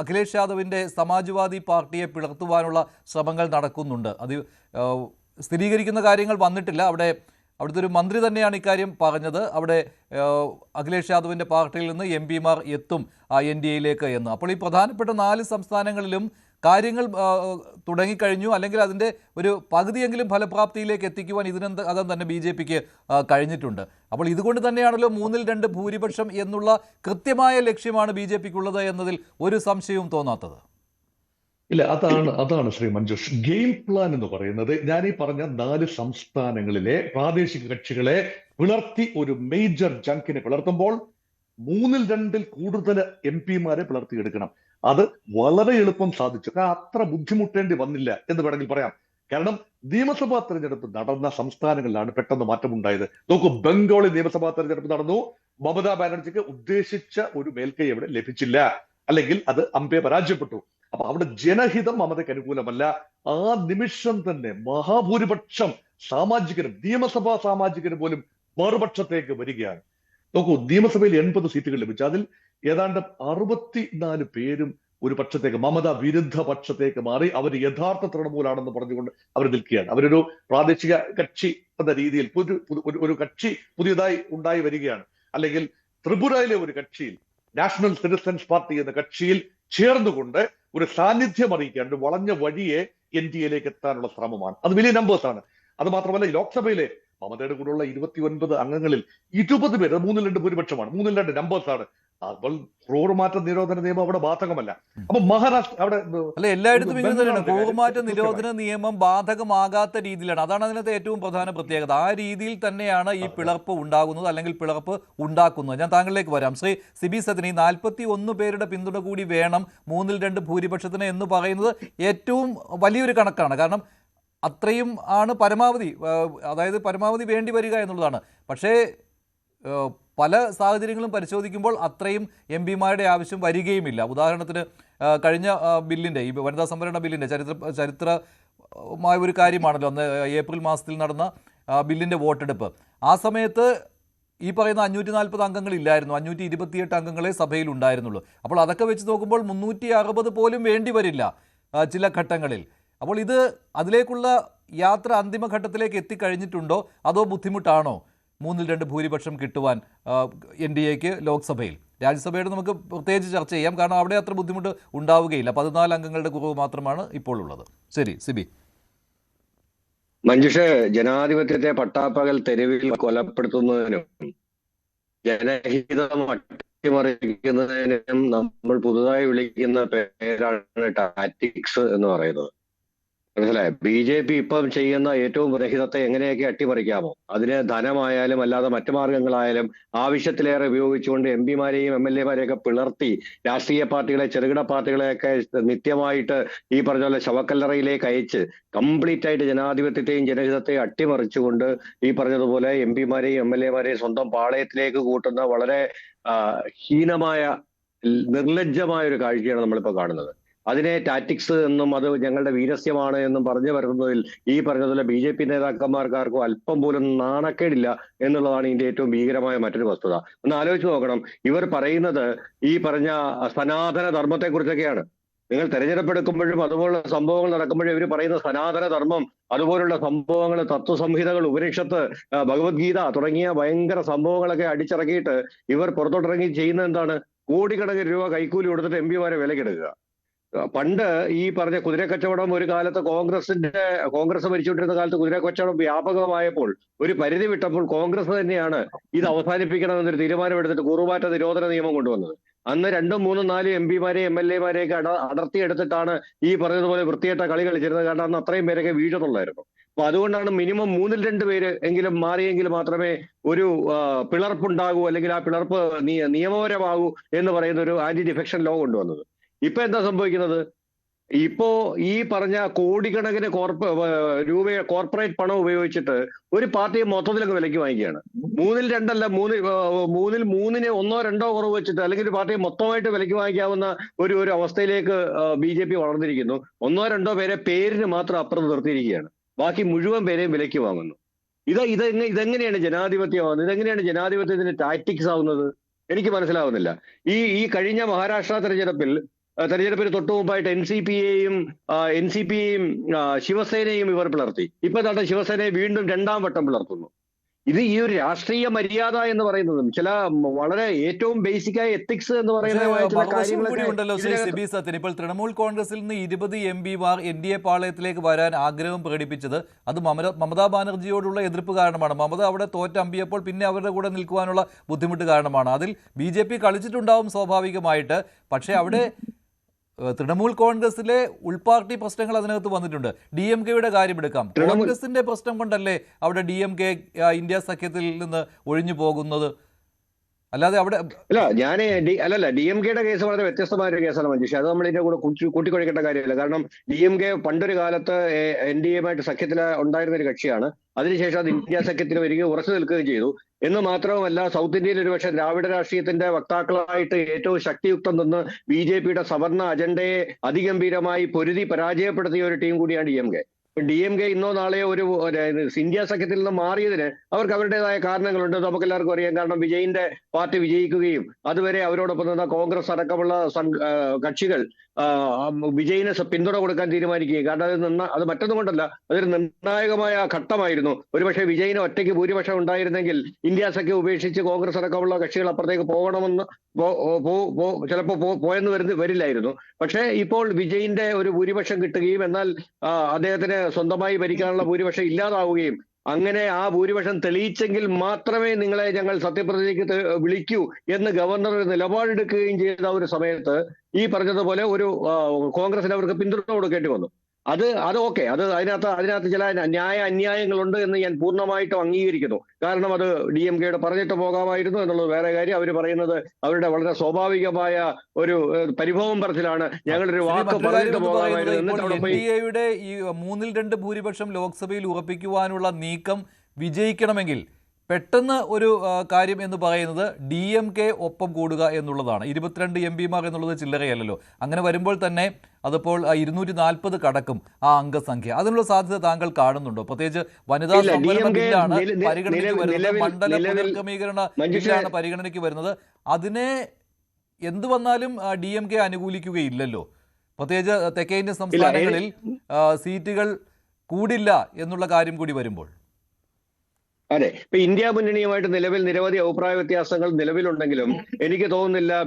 അഖിലേഷ് യാദവിൻ്റെ സമാജ്വാദി പാർട്ടിയെ പിളർത്തുവാനുള്ള ശ്രമങ്ങൾ നടക്കുന്നുണ്ട്. അത് സ്ഥിരീകരിക്കുന്ന കാര്യങ്ങൾ വന്നിട്ടില്ല. അവിടുത്തെ ഒരു മന്ത്രി തന്നെയാണ് ഇക്കാര്യം പറഞ്ഞത്. അവിടെ അഖിലേഷ് യാദവിൻ്റെ പാർട്ടിയിൽ നിന്ന് MP-മാർ എത്തും NDAയിലേക്ക് എന്ന്. അപ്പോൾ ഈ പ്രധാനപ്പെട്ട 4 സംസ്ഥാനങ്ങളിലും കാര്യങ്ങൾ തുടങ്ങിക്കഴിഞ്ഞു, അല്ലെങ്കിൽ അതിൻ്റെ ഒരു പകുതിയെങ്കിലും ഫലപ്രാപ്തിയിലേക്ക് എത്തിക്കുവാൻ ഇതിനകം തന്നെ BJPക്ക് കഴിഞ്ഞിട്ടുണ്ട്. അപ്പോൾ ഇതുകൊണ്ട് തന്നെയാണല്ലോ 3-2 ഭൂരിപക്ഷം എന്നുള്ള കൃത്യമായ ലക്ഷ്യമാണ് BJPക്കുള്ളത് എന്നതിൽ ഒരു സംശയവും തോന്നാത്തത്. ഇല്ല, അതാണ് ശ്രീ മഞ്ജുഷ്. ഗെയിം പ്ലാൻ എന്ന് പറയുന്നത് ഞാൻ ഈ പറഞ്ഞ 4 സംസ്ഥാനങ്ങളിലെ പ്രാദേശിക കക്ഷികളെ പിളർത്തി ഒരു മേജർ ജങ്കിനെ പിളർത്തുമ്പോൾ 3-2 കൂടുതൽ MP-മാരെ പിളർത്തിയെടുക്കണം. അത് വളരെ എളുപ്പം സാധിച്ചു. അത്ര ബുദ്ധിമുട്ടേണ്ടി വന്നില്ല എന്ന് വേണമെങ്കിൽ പറയാം. കാരണം നിയമസഭാ തെരഞ്ഞെടുപ്പ് നടന്ന സംസ്ഥാനങ്ങളിലാണ് പെട്ടെന്ന് മാറ്റമുണ്ടായത്. നോക്കൂ, ബംഗാളിൽ നിയമസഭാ തെരഞ്ഞെടുപ്പ് നടന്നു. മമതാ ബാനർജിക്ക് ഉദ്ദേശിച്ച ഒരു മേൽക്കൈ അവിടെ ലഭിച്ചില്ല, അല്ലെങ്കിൽ അത് അമ്പേ പരാജയപ്പെട്ടു. അപ്പൊ അവിടെ ജനഹിതം മമതയ്ക്ക് അനുകൂലമല്ല. ആ നിമിഷം തന്നെ മഹാഭൂരിപക്ഷം സാമാജികരും നിയമസഭാ സാമാജികരും പോലും മറുപക്ഷത്തേക്ക് വരികയാണ്. നോക്കൂ, നിയമസഭയിൽ 80 സീറ്റുകൾ ലഭിച്ചു. അതിൽ ഏതാണ്ട് 64 പേരും ഒരു പക്ഷത്തേക്ക്, മമത വിരുദ്ധ പക്ഷത്തേക്ക് മാറി. അവർ യഥാർത്ഥ തൃണമൂലാണെന്ന് പറഞ്ഞുകൊണ്ട് അവർ നിൽക്കുകയാണ്. അവരൊരു പ്രാദേശിക കക്ഷി എന്ന രീതിയിൽ ഒരു കക്ഷി പുതിയതായി ഉണ്ടായി വരികയാണ്. അല്ലെങ്കിൽ ത്രിപുരയിലെ ഒരു കക്ഷിയിൽ, നാഷണൽ സിറ്റിസൺസ് പാർട്ടി എന്ന കക്ഷിയിൽ ചേർന്നുകൊണ്ട് ഒരു സാന്നിധ്യം അറിയിക്കാൻ ഒരു വളഞ്ഞ വഴിയെ NDAയിലേക്ക് എത്താനുള്ള ശ്രമമാണ്. അത് വലിയ നമ്പേഴ്സാണ്. അത് മാത്രമല്ല, ലോക്സഭയിലെ മമതയുടെ കൂടെയുള്ള 29 അംഗങ്ങളിൽ 20 പേര് 3-2 ഭൂരിപക്ഷമാണ്. 3-2 നമ്പേഴ്സാണ്. അപ്പോൾ ക്രൂർമാറ്റ നിരോധന നിയമം അവിടെ ബാധകമല്ല. അപ്പൊ മഹാരാഷ്ട്ര അവിടെ അല്ല, എല്ലായിടത്തും ഇങ്ങനെ തന്നെയാണ്. ക്രൂർമാറ്റ നിരോധന നിയമം ബാധകമാകാത്ത രീതിയിലാണ്. അതാണ് അതിനകത്ത് ഏറ്റവും പ്രധാന പ്രത്യേകത. ആ രീതിയിൽ തന്നെയാണ് ഈ പിളർപ്പ് ഉണ്ടാകുന്നത്, അല്ലെങ്കിൽ പിളർപ്പ് ഉണ്ടാക്കുന്നത്. ഞാൻ താങ്കളിലേക്ക് വരാം. ശ്രീ സിബി സതിനി, 41 പേരുടെ പിന്തുണ കൂടി വേണം 3-2 ഭൂരിപക്ഷത്തിന് എന്ന് പറയുന്നത് ഏറ്റവും വലിയൊരു കണക്കാണ്. കാരണം അത്രയും ആണ് പരമാവധി, അതായത് പരമാവധി വേണ്ടി വരിക എന്നുള്ളതാണ്. പക്ഷേ പല സാഹചര്യങ്ങളും പരിശോധിക്കുമ്പോൾ അത്രയും MP-മാരുടെ ആവശ്യം വരികയുമില്ല. ഉദാഹരണത്തിന് കഴിഞ്ഞ ബില്ലിൻ്റെ, ഈ വനിതാ സംവരണ ബില്ലിൻ്റെ ചരിത്രമായ ഒരു കാര്യമാണല്ലോ അന്ന് ഏപ്രിൽ മാസത്തിൽ നടന്ന ബില്ലിൻ്റെ വോട്ടെടുപ്പ്. ആ സമയത്ത് ഈ പറയുന്ന 540 അംഗങ്ങളില്ലായിരുന്നു, 528 അംഗങ്ങളെ സഭയിൽ ഉണ്ടായിരുന്നുള്ളൂ. അപ്പോൾ അതൊക്കെ വെച്ച് നോക്കുമ്പോൾ 360 പോലും വേണ്ടി വരില്ല ചില ഘട്ടങ്ങളിൽ. അപ്പോൾ ഇത് അതിലേക്കുള്ള യാത്ര അന്തിമഘട്ടത്തിലേക്ക് എത്തിക്കഴിഞ്ഞിട്ടുണ്ടോ, അതോ ബുദ്ധിമുട്ടാണോ 3-2 ഭൂരിപക്ഷം കിട്ടുവാൻ NDAക്ക് ലോക്സഭയിൽ? രാജ്യസഭയുടെ നമുക്ക് പ്രത്യേകിച്ച് ചർച്ച ചെയ്യാം, കാരണം അവിടെ അത്ര ബുദ്ധിമുട്ട് ഉണ്ടാവുകയില്ല. 14 അംഗങ്ങളുടെ കുറവ് മാത്രമാണ് ഇപ്പോൾ ഉള്ളത്. ശരി സിബി. മഞ്ജുഷ, ജനാധിപത്യത്തെ പട്ടാപ്പകൽ തെരുവിൽ കൊലപ്പെടുത്തുന്നതിനും ജനഹിതം അട്ടിമറിക്കുന്നതിനും നമ്മൾ പുതുതായി വിളിക്കുന്ന പേരാണ് ടാറ്റിക്സ് എന്ന് പറയുന്നത്. മനസ്സിലായോ? BJP ഇപ്പം ചെയ്യുന്ന ഏറ്റവും രഹിതത്തെ എങ്ങനെയൊക്കെ അട്ടിമറിക്കാമോ, അതിന് ധനമായാലും അല്ലാതെ മറ്റു മാർഗങ്ങളായാലും ആവശ്യത്തിലേറെ ഉപയോഗിച്ചുകൊണ്ട് MP-മാരെയും MLA-മാരെയൊക്കെ പിളർത്തി രാഷ്ട്രീയ പാർട്ടികളെ, ചെറുകിട പാർട്ടികളെയൊക്കെ നിത്യമായിട്ട് ഈ പറഞ്ഞ പോലെ ശവക്കല്ലറയിലേക്ക് അയച്ച് കംപ്ലീറ്റ് ആയിട്ട് ജനാധിപത്യത്തെയും ജനഹിതത്തെയും അട്ടിമറിച്ചുകൊണ്ട് ഈ പറഞ്ഞതുപോലെ MP-മാരെയും MLA-മാരെയും സ്വന്തം പാളയത്തിലേക്ക് കൂട്ടുന്ന വളരെ ഹീനമായ നിർലജ്ജമായ ഒരു കാഴ്ചയാണ് നമ്മളിപ്പോൾ കാണുന്നത്. അതിനെ ടാറ്റിക്സ് എന്നും അത് ഞങ്ങളുടെ വീരസ്യമാണ് എന്നും പറഞ്ഞു വരുന്നതിൽ ഈ പറഞ്ഞതുപോലെ BJP നേതാക്കന്മാർക്കാർക്കും അല്പം പോലും നാണക്കേടില്ല എന്നുള്ളതാണ് ഇതിന്റെ ഏറ്റവും ഭീകരമായ മറ്റൊരു വസ്തുത. ഒന്ന് ആലോചിച്ച് നോക്കണം, ഇവർ പറയുന്നത് ഈ പറഞ്ഞ സനാതന ധർമ്മത്തെ കുറിച്ചൊക്കെയാണ്. നിങ്ങൾ തെരഞ്ഞെടുപ്പെടുക്കുമ്പോഴും അതുപോലുള്ള സംഭവങ്ങൾ നടക്കുമ്പോഴും ഇവർ പറയുന്ന സനാതന ധർമ്മം, അതുപോലുള്ള സംഭവങ്ങൾ, തത്വസംഹിതകൾ, ഉപനിഷത്ത്, ഭഗവത്ഗീത തുടങ്ങിയ ഭയങ്കര സംഭവങ്ങളൊക്കെ അടിച്ചിറക്കിയിട്ട് ഇവർ പുറത്തോട്ടിറങ്ങി ചെയ്യുന്നത് എന്താണ്? കോടിക്കണക്കിന് രൂപ കൈക്കൂലി കൊടുത്തിട്ട് MP-മാരെ വിലക്കെടുക്കുക. പണ്ട് ഈ പറഞ്ഞ കുതിരക്കച്ചവടം ഒരു കാലത്ത് കോൺഗ്രസ് ഭരിച്ചുകൊണ്ടിരുന്ന കാലത്ത് കുതിരക്കച്ചവടം വ്യാപകമായപ്പോൾ ഒരു പരിധി വിട്ടപ്പോൾ കോൺഗ്രസ് തന്നെയാണ് ഇത് അവസാനിപ്പിക്കണമെന്നൊരു തീരുമാനമെടുത്തിട്ട് കൂറുമാറ്റ നിരോധന നിയമം കൊണ്ടുവന്നത്. അന്ന് 2, 3, 4 MP-മാരെയും MLA-മാരെയൊക്കെ അടർത്തിയെടുത്തിട്ടാണ് ഈ പറഞ്ഞതുപോലെ വൃത്തികെട്ട കളി കളിച്ചിരുന്നത്. കാരണം അന്ന് അത്രയും പേരൊക്കെ വീഴുന്നുള്ളായിരുന്നു. അപ്പൊ അതുകൊണ്ടാണ് മിനിമം 3-ൽ 2 പേര് എങ്കിലും മാറിയെങ്കിൽ മാത്രമേ ഒരു പിളർപ്പുണ്ടാകൂ, അല്ലെങ്കിൽ ആ പിളർപ്പ് നിയമപരമാകൂ എന്ന് പറയുന്ന ഒരു ആന്റി ഡിഫെക്ഷൻ ലോ കൊണ്ടുവന്നത്. ഇപ്പൊ എന്താ സംഭവിക്കുന്നത്? ഇപ്പോ ഈ പറഞ്ഞ കോടിക്കണക്കിന് രൂപ കോർപ്പറേറ്റ് പണം ഉപയോഗിച്ചിട്ട് ഒരു പാർട്ടിയെ മൊത്തത്തിലൊക്കെ വിലയ്ക്ക് വാങ്ങിക്കുകയാണ്. 3-ൽ 2 അല്ല, 3-ൽ 3-ന് 1, 2 കുറവ് വെച്ചിട്ട് അല്ലെങ്കിൽ ഒരു പാർട്ടിയെ മൊത്തമായിട്ട് വിലയ്ക്ക് വാങ്ങിക്കാവുന്ന ഒരു അവസ്ഥയിലേക്ക് BJP വളർന്നിരിക്കുന്നു. 1, 2 പേരെ പേരിന് മാത്രം അപ്പുറത്ത് നിർത്തിയിരിക്കുകയാണ്. ബാക്കി മുഴുവൻ പേരെയും വിലയ്ക്ക് വാങ്ങുന്നു. ഇതെങ്ങനെയാണ് ജനാധിപത്യമാകുന്നത്? ഇതെങ്ങനെയാണ് ജനാധിപത്യത്തിന് ടാക്ടിക്സ് ആവുന്നത്? എനിക്ക് മനസ്സിലാവുന്നില്ല. ഈ കഴിഞ്ഞ മഹാരാഷ്ട്ര തെരഞ്ഞെടുപ്പിന് തൊട്ടു മുമ്പായിട്ട് NCPയെയും ശിവസേനയും ഇവർ പിളർത്തി. ഇപ്പൊ തന്നെ ശിവസേനയെ വീണ്ടും 2ാം വട്ടം പിളർത്തുന്നു. ഈ ഒരു രാഷ്ട്രീയ മര്യാദ എന്ന് പറയുന്നതും ചില വളരെ ഏറ്റവും ബേസിക്കായ എത്തിക്സ് എന്ന് ഉണ്ടല്ലോ ശ്രീ സിബി സത്യൻ. ഇപ്പോൾ തൃണമൂൽ കോൺഗ്രസിൽ നിന്ന് 20 MP-മാർ NDA പാളയത്തിലേക്ക് വരാൻ ആഗ്രഹം പ്രകടിപ്പിച്ചത് അത് മമതാ ബാനർജിയോടുള്ള എതിർപ്പ് കാരണമാണ്. മമത അവിടെ തോറ്റമ്പിയപ്പോൾ പിന്നെ അവരുടെ കൂടെ നിൽക്കുവാനുള്ള ബുദ്ധിമുട്ട് കാരണമാണ്. അതിൽ BJP കളിച്ചിട്ടുണ്ടാവും സ്വാഭാവികമായിട്ട്. പക്ഷേ അവിടെ തൃണമൂൽ കോൺഗ്രസിലെ ഉൾപാർട്ടി പ്രശ്നങ്ങൾ അതിനകത്ത് വന്നിട്ടുണ്ട്. DMK-യുടെ കാര്യമെടുക്കാം. കോൺഗ്രസിന്റെ പ്രശ്നം കൊണ്ടല്ലേ അവിടെ DMK ഇന്ത്യ സഖ്യത്തിൽ നിന്ന് ഒഴിഞ്ഞു പോകുന്നത്? അല്ലാതെ അവിടെ DMK-യുടെ കേസ് വളരെ വ്യത്യസ്തമായ ഒരു കേസാണ് മഞ്ജുഷ. അത് നമ്മൾ ഇതിന്റെ കൂടെ കൂട്ടിക്കൊഴിക്കേണ്ട കാര്യമില്ല. കാരണം DMK പണ്ടൊരു കാലത്ത് NDA-യുമായിട്ട് സഖ്യത്തിൽ ഉണ്ടായിരുന്ന ഒരു കക്ഷിയാണ്. അതിനുശേഷം അത് ഇന്ത്യ സഖ്യത്തിന് വരികയും ഉറച്ചു നിൽക്കുകയും ചെയ്തു. എന്ന് മാത്രവുമല്ല, സൗത്ത് ഇന്ത്യയിൽ ഒരുപക്ഷെ ദ്രാവിഡ രാഷ്ട്രീയത്തിന്റെ വക്താക്കളായിട്ട് ഏറ്റവും ശക്തിയുക്തം നിന്ന് BJP-യുടെ സവർണ അജണ്ടയെ അതിഗംഭീരമായി പൊരുതി പരാജയപ്പെടുത്തിയ ഒരു ടീം കൂടിയാണ് DMK. DMK ഇന്നോ നാളെയോ ഒരു ഇന്ത്യ സഖ്യത്തിൽ നിന്ന് മാറിയതിന് അവർക്ക് അവരുടേതായ കാരണങ്ങളുണ്ട്. നമുക്ക് എല്ലാവർക്കും അറിയാം. കാരണം വിജയിന്റെ പാർട്ടി വിജയിക്കുകയും അതുവരെ അവരോടൊപ്പം നിന്ന കോൺഗ്രസ് അടക്കമുള്ള കക്ഷികൾ വിജയിന് പിന്തുണ കൊടുക്കാൻ തീരുമാനിക്കുകയും, കാരണം അത് മറ്റൊന്നും കൊണ്ടല്ല, അതൊരു നിർണായകമായ ഘട്ടമായിരുന്നു. ഒരുപക്ഷെ വിജയിന് ഒറ്റയ്ക്ക് ഭൂരിപക്ഷം ഉണ്ടായിരുന്നെങ്കിൽ ഇന്ത്യ സഖ്യം ഉപേക്ഷിച്ച് കോൺഗ്രസ് അടക്കമുള്ള കക്ഷികൾ അപ്പുറത്തേക്ക് പോകണമെന്ന് ചിലപ്പോൾ പോയെന്ന് വരില്ലായിരുന്നു. പക്ഷേ ഇപ്പോൾ വിജയിന്റെ ഒരു ഭൂരിപക്ഷം കിട്ടുകയും എന്നാൽ അദ്ദേഹത്തിന് സ്വന്തമായി ഭരിക്കാനുള്ള ഭൂരിപക്ഷം ഇല്ലാതാവുകയും, അങ്ങനെ ആ ഭൂരിപക്ഷം തെളിയിച്ചെങ്കിൽ മാത്രമേ നിങ്ങളെ ഞങ്ങൾ സത്യപ്രതിജ്ഞയ്ക്ക് വിളിക്കൂ എന്ന് ഗവർണർ ഒരു നിലപാടെടുക്കുകയും ചെയ്ത ഒരു സമയത്ത് ഈ പറഞ്ഞതുപോലെ ഒരു കോൺഗ്രസിന് അവർക്ക് പിന്തുണ കൊടുക്കേണ്ടി വന്നു. അത് ഓക്കെ, അതിനകത്ത് ചില അന്യായങ്ങളുണ്ട് എന്ന് ഞാൻ പൂർണ്ണമായിട്ടും അംഗീകരിക്കുന്നു. കാരണം അത് DMK-യുടെ പറഞ്ഞിട്ട് പോകാമായിരുന്നു എന്നുള്ളത് വേറെ കാര്യം. അവർ പറയുന്നത് അവരുടെ വളരെ സ്വാഭാവികമായ ഒരു പരിഭവം പറച്ചിലാണ്. ഞങ്ങളൊരു വാക്ക് പറഞ്ഞിട്ട് പോകാമായിരുന്നു. NDA-യുടെ ഈ 3-ൽ 2 ഭൂരിപക്ഷം ലോക്സഭയിൽ ഉറപ്പിക്കുവാനുള്ള നീക്കം വിജയിക്കണമെങ്കിൽ പെട്ടെന്ന് ഒരു കാര്യം എന്ന് പറയുന്നത് DMK ഒപ്പം കൂടുക എന്നുള്ളതാണ്. 22 MP-മാർ എന്നുള്ളത് ചില്ലറയല്ലോ. അങ്ങനെ വരുമ്പോൾ തന്നെ അതിപ്പോൾ 240 കടക്കും ആ അംഗസംഖ്യ. അതിനുള്ള സാധ്യത താങ്കൾ കാണുന്നുണ്ടോ? പ്രത്യേകിച്ച് വനിതാ സംവരണ ബില്ലാണ് പരിഗണനയ്ക്ക് വരുന്നത്, മണ്ഡല പുനർക്രമീകരണ ബില്ലാണ് പരിഗണനയ്ക്ക് വരുന്നത്. അതിനെ എന്ത് വന്നാലും DMK അനുകൂലിക്കുകയില്ലല്ലോ. പ്രത്യേകിച്ച് തെക്കേ ഇന്ത്യൻ സംസ്ഥാനങ്ങളിൽ സീറ്റുകൾ കൂടില്ല എന്നുള്ള കാര്യം കൂടി വരുമ്പോൾ. അതെ, ഇപ്പൊ ഇന്ത്യ മുന്നണിയുമായിട്ട് നിലവിൽ നിരവധി അഭിപ്രായ വ്യത്യാസങ്ങൾ നിലവിലുണ്ടെങ്കിലും എനിക്ക് തോന്നുന്നില്ല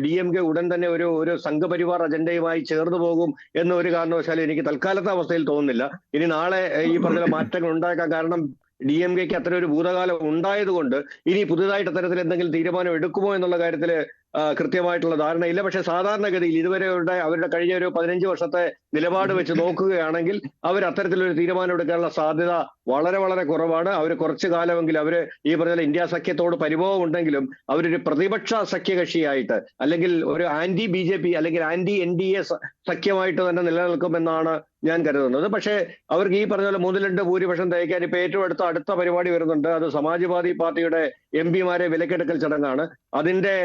DMK ഉടൻ തന്നെ ഒരു സംഘപരിവാർ അജണ്ടയുമായി ചേർന്ന് പോകും എന്ന ഒരു കാരണവശാലും എനിക്ക് തൽക്കാലത്തെ അവസ്ഥയിൽ തോന്നുന്നില്ല. ഇനി നാളെ ഈ പറഞ്ഞ മാറ്റങ്ങൾ ഉണ്ടാക്കാൻ കാരണം DMK-ക്ക് അത്തരം ഒരു ഭൂതകാലം ഉണ്ടായതുകൊണ്ട് ഇനി പുതുതായിട്ട് അത്തരത്തിൽ എന്തെങ്കിലും തീരുമാനം എടുക്കുമോ എന്നുള്ള കാര്യത്തിൽ കൃത്യമായിട്ടുള്ള ധാരണയില്ല. പക്ഷെ സാധാരണഗതിയിൽ ഇതുവരെ അവരുടെ കഴിഞ്ഞ ഒരു 15 വർഷത്തെ നിലപാട് വെച്ച് നോക്കുകയാണെങ്കിൽ അവർ അത്തരത്തിലൊരു തീരുമാനം എടുക്കാനുള്ള സാധ്യത വളരെ വളരെ കുറവാണ്. അവർ കുറച്ചു കാലമെങ്കിലും അവർ ഈ പറഞ്ഞ ഇന്ത്യ സഖ്യത്തോട് പരിഭവം ഉണ്ടെങ്കിലും അവരൊരു പ്രതിപക്ഷ സഖ്യകക്ഷിയായിട്ട് അല്ലെങ്കിൽ ഒരു ആന്റി BJP അല്ലെങ്കിൽ ആന്റി NDA സഖ്യമായിട്ട് തന്നെ നിലനിൽക്കുമെന്നാണ് ഞാൻ കരുതുന്നത്. പക്ഷേ അവർക്ക് ഈ പറഞ്ഞ പോലെ 3-ൽ 2 ഭൂരിപക്ഷം തയ്ക്കാൻ ഇപ്പൊ ഏറ്റവും അടുത്ത പരിപാടി വരുന്നുണ്ട്. അത് സമാജ്വാദി പാർട്ടിയുടെ MP-മാരെ വിലക്കെടുക്കൽ ചടങ്ങാണ്. അതിന്റെ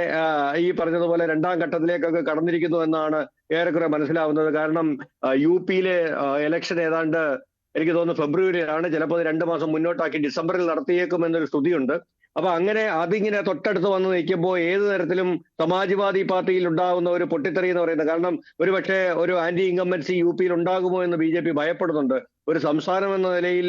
ഈ പറഞ്ഞതുപോലെ രണ്ടാം ഘട്ടത്തിലേക്കൊക്കെ കടന്നിരിക്കുന്നു എന്നാണ് ഏറെക്കുറെ മനസ്സിലാവുന്നത്. കാരണം UP-യിലെ ഇലക്ഷൻ ഏതാണ്ട് എനിക്ക് തോന്നുന്നു ഫെബ്രുവരിയിലാണ്. ചിലപ്പോൾ 2 മാസം മുന്നോട്ടാക്കി ഡിസംബറിൽ നടത്തിയേക്കുമെന്നൊരു സ്തുതിയുണ്ട്. അപ്പൊ അങ്ങനെ അതിങ്ങനെ തൊട്ടടുത്ത് വന്ന് നിൽക്കുമ്പോൾ ഏത് തരത്തിലും സമാജ്വാദി പാർട്ടിയിൽ ഉണ്ടാകുന്ന ഒരു പൊട്ടിത്തെറി എന്ന് പറയുന്നത്, കാരണം ഒരുപക്ഷെ ഒരു ആന്റി ഇൻകംബൻസി UP-യിൽ ഉണ്ടാകുമോ എന്ന് BJP ഭയപ്പെടുന്നുണ്ട്. ഒരു സംസ്ഥാനം എന്ന നിലയിൽ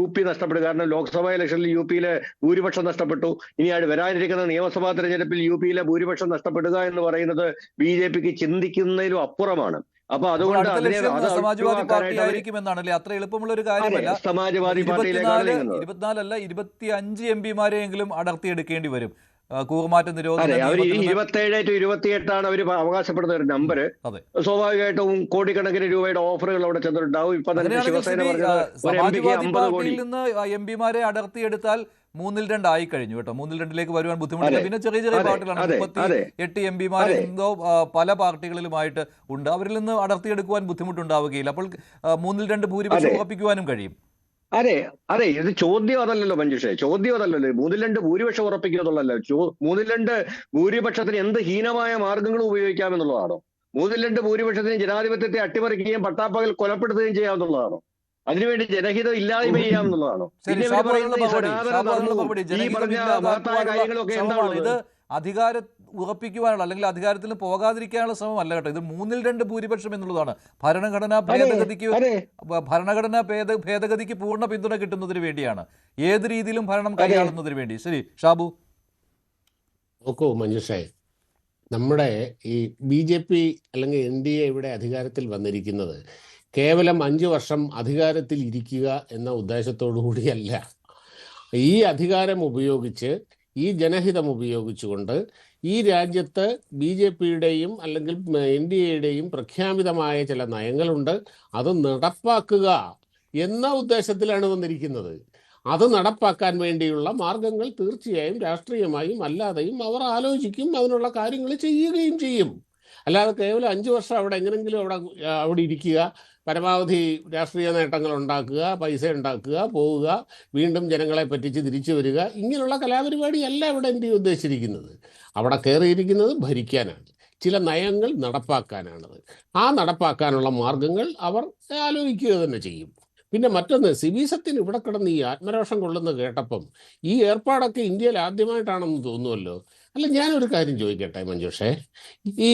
UP നഷ്ടപ്പെടും. കാരണം ലോക്സഭാ ഇലക്ഷനിൽ UP-യിലെ ഭൂരിപക്ഷം നഷ്ടപ്പെട്ടു. ഇനി വരാനിരിക്കുന്ന നിയമസഭാ തെരഞ്ഞെടുപ്പിൽ UP-യിലെ ഭൂരിപക്ഷം നഷ്ടപ്പെടുക എന്ന് പറയുന്നത് BJPക്ക് ചിന്തിക്കുന്നതിലും അപ്പുറമാണ്. അപ്പൊ അതുകൊണ്ട് സമാജ്വാദി പാർട്ടി ആയിരിക്കുമെന്നാണല്ലേ? അത്ര എളുപ്പമുള്ള ഒരു കാര്യമല്ല. സമാജ്വാദി പാർട്ടിയിലേക്കാണ് 24 അല്ല 25 MP-മാരെയെങ്കിലും അടർത്തിയെടുക്കേണ്ടി വരും. കൂറുമാറ്റ നിരോധനം 27 to 28 അവർ അവകാശപ്പെടുന്ന ഒരു നമ്പർ. സ്വാഭാവികമായിട്ടും കോടിക്കണക്കിന് രൂപയുടെ ഓഫറുകൾ അവിടെ ചെന്നിട്ടുണ്ടാവും. ഇപ്പൊ തന്നെ ശിവസേന സമാജ്വാദി പാർട്ടിയിൽ നിന്ന് MP-മാരെ അടർത്തിയെടുത്താൽ 3-2 ആയി കഴിഞ്ഞു കേട്ടോ. 3-2 വരുവാൻ ബുദ്ധിമുട്ടില്ല. പിന്നെ ചെറിയ ചെറിയ പാർട്ടികളാണ്, 38 MP-മാർ എന്തോ പല പാർട്ടികളിലുമായിട്ട് ഉണ്ട്. അവരിൽ നിന്ന് അടർത്തിയെടുക്കുവാൻ ബുദ്ധിമുട്ടുണ്ടാവുകയില്ല. അപ്പോൾ 3-2 ഭൂരിപക്ഷം ഉറപ്പിക്കുവാനും കഴിയും. അതെ ഇത് ചോദ്യം അതല്ലല്ലോ മഞ്ജുഷേ, ചോദ്യം അതല്ലല്ലോ. 3-2 ഭൂരിപക്ഷം ഉറപ്പിക്കുന്നുള്ളല്ലോ. 3-2 ഭൂരിപക്ഷത്തിന് എന്ത് ഹീനമായ മാർഗങ്ങളും ഉപയോഗിക്കാമെന്നുള്ളതാണോ? 3-2 ഭൂരിപക്ഷത്തിന് ജനാധിപത്യത്തെ അട്ടിമറിക്കുകയും പട്ടാപ്പകൽ കൊലപ്പെടുത്തുകയും ചെയ്യാമെന്നുള്ളതാണോ? അതിനുവേണ്ടി ജനഹിതം ഇല്ലായ്മ ചെയ്യാമെന്നുള്ളതാണോ? ഇത് അധികാരം ഉറപ്പിക്കുവാനുള്ള അല്ലെങ്കിൽ അധികാരത്തിൽ പോകാതിരിക്കാനുള്ള ശ്രമമല്ല കേട്ടോ. ഇത് 3-2 ഭൂരിപക്ഷം എന്നുള്ളതാണ്. ഭരണഘടനാ ഭേദഗതിക്ക് പൂർണ്ണ പിന്തുണ കിട്ടുന്നതിന് വേണ്ടിയാണ്, ഏത് രീതിയിലും ഭരണം കൈയാളുന്നതിന് വേണ്ടി. ശരി ഷാബു. നോക്കൂ മഞ്ജുഷേ, നമ്മുടെ ഈ BJP അല്ലെങ്കിൽ NDA ഇവിടെ അധികാരത്തിൽ വന്നിരിക്കുന്നത് കേവലം 5 വർഷം അധികാരത്തിൽ ഇരിക്കുക എന്ന ഉദ്ദേശത്തോടു കൂടിയല്ല. ഈ അധികാരം ഉപയോഗിച്ച്, ഈ ജനഹിതം ഉപയോഗിച്ചുകൊണ്ട് ഈ രാജ്യത്ത് BJP-യുടെയും അല്ലെങ്കിൽ NDA-യുടെയും പ്രഖ്യാപിതമായ ചില നയങ്ങളുണ്ട്, അത് നടപ്പാക്കുക എന്ന ഉദ്ദേശത്തിലാണ് വന്നിരിക്കുന്നത്. അത് നടപ്പാക്കാൻ വേണ്ടിയുള്ള മാർഗങ്ങൾ തീർച്ചയായും രാഷ്ട്രീയമായും അല്ലാതെയും അവർ ആലോചിക്കും, അതിനുള്ള കാര്യങ്ങൾ ചെയ്യുകയും ചെയ്യും. അല്ലാതെ കേവലം 5 വർഷം അവിടെ എങ്ങനെങ്കിലും അവിടെ ഇരിക്കുക, പരമാവധി രാഷ്ട്രീയ നേട്ടങ്ങൾ ഉണ്ടാക്കുക, പൈസ ഉണ്ടാക്കുക, പോവുക, വീണ്ടും ജനങ്ങളെ പറ്റിച്ച് തിരിച്ചു വരിക, ഇങ്ങനെയുള്ള കലാപരിപാടിയല്ല ഇവിടെ NDA ഉദ്ദേശിച്ചിരിക്കുന്നത്. അവിടെ കയറിയിരിക്കുന്നത് ഭരിക്കാനാണ്, ചില നയങ്ങൾ നടപ്പാക്കാനാണത്. ആ നടപ്പാക്കാനുള്ള മാർഗങ്ങൾ അവർ ആലോചിക്കുക തന്നെ ചെയ്യും. പിന്നെ മറ്റൊന്ന്, സിബിസത്തിന് ഇവിടെ കിടന്ന് ഈ ആത്മരോഷം കൊള്ളുന്നത് കേട്ടപ്പം ഈ ഏർപ്പാടൊക്കെ ഇന്ത്യയിൽ ആദ്യമായിട്ടാണെന്ന് തോന്നുമല്ലോ. അല്ല, ഞാനൊരു കാര്യം ചോദിക്കട്ടെ മഞ്ജുഷേ, ഈ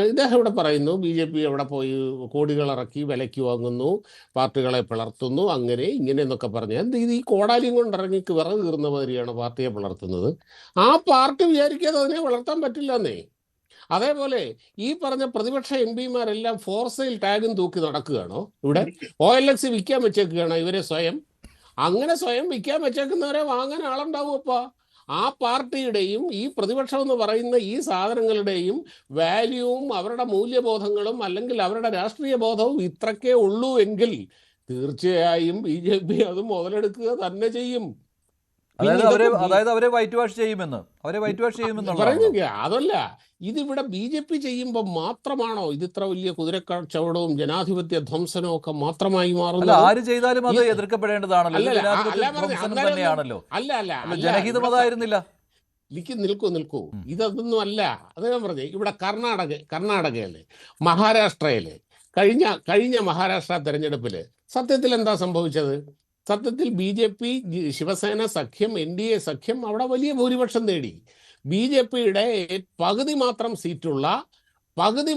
ഇദ്ദേഹം ഇവിടെ പറയുന്നു BJP അവിടെ പോയി കോടികൾ ഇറക്കി വിലയ്ക്ക് വാങ്ങുന്നു, പാർട്ടികളെ പിളർത്തുന്നു, അങ്ങനെ ഇങ്ങനെ എന്നൊക്കെ പറഞ്ഞാൽ എന്ത് ഇത് ഈ കോടാലിയും കൊണ്ടിറങ്ങി വിറക് കീറുന്ന മാതിരിയാണ് പാർട്ടിയെ പിളർത്തുന്നത്. ആ പാർട്ടി വിചാരിക്കാതെ അതിനെ വളർത്താൻ പറ്റില്ലെന്നേ. അതേപോലെ ഈ പറഞ്ഞ പ്രതിപക്ഷ MP-മാരെല്ലാം ഫോർ സെയിൽ ടാഗും തൂക്കി നടക്കുകയാണോ? ഇവിടെ OLX വിൽക്കാൻ വെച്ചേക്കുകയാണോ ഇവരെ സ്വയം? അങ്ങനെ സ്വയം വിൽക്കാൻ വെച്ചേക്കുന്നവരെ വാങ്ങാൻ ആളുണ്ടാവുമപ്പാ. ആ പാർട്ടിയുടെയും ഈ പ്രതിപക്ഷം എന്ന് പറയുന്ന ഈ സാധനങ്ങളുടെയും വാല്യൂവും അവരുടെ മൂല്യബോധങ്ങളും അല്ലെങ്കിൽ അവരുടെ രാഷ്ട്രീയ ബോധവും ഇത്രക്കേ ഉള്ളൂ എങ്കിൽ തീർച്ചയായും BJP അത് മുതലെടുക്കുക തന്നെ ചെയ്യും. അതായത് അവരെ വൈറ്റ് വാഷ് ചെയ്യുമെന്ന് പറയുന്നില്ല. അതല്ല, ഇതിവിടെ BJP ചെയ്യുമ്പോൾ മാത്രമാണോ ഇത് ഇത്ര വലിയ കുതിരക്കച്ചവടവും ജനാധിപത്യ ധ്വംസനവും ഒക്കെ മാത്രമായി മാറുന്നത്? ആര് ചെയ്താലും അത് എതിർക്കപ്പെടേണ്ടതാണല്ലോ. നിൽക്കൂ, ഇതൊന്നും അല്ല. അത് ഞാൻ പറഞ്ഞേ, ഇവിടെ കർണാടകയില്, മഹാരാഷ്ട്രയില് കഴിഞ്ഞ മഹാരാഷ്ട്ര തെരഞ്ഞെടുപ്പില് സത്യത്തിൽ എന്താ സംഭവിച്ചത്? സത്യത്തിൽ BJP ശിവസേന സഖ്യം, NDA സഖ്യം അവിടെ വലിയ ഭൂരിപക്ഷം നേടി. BJP-യുടെ പകുതി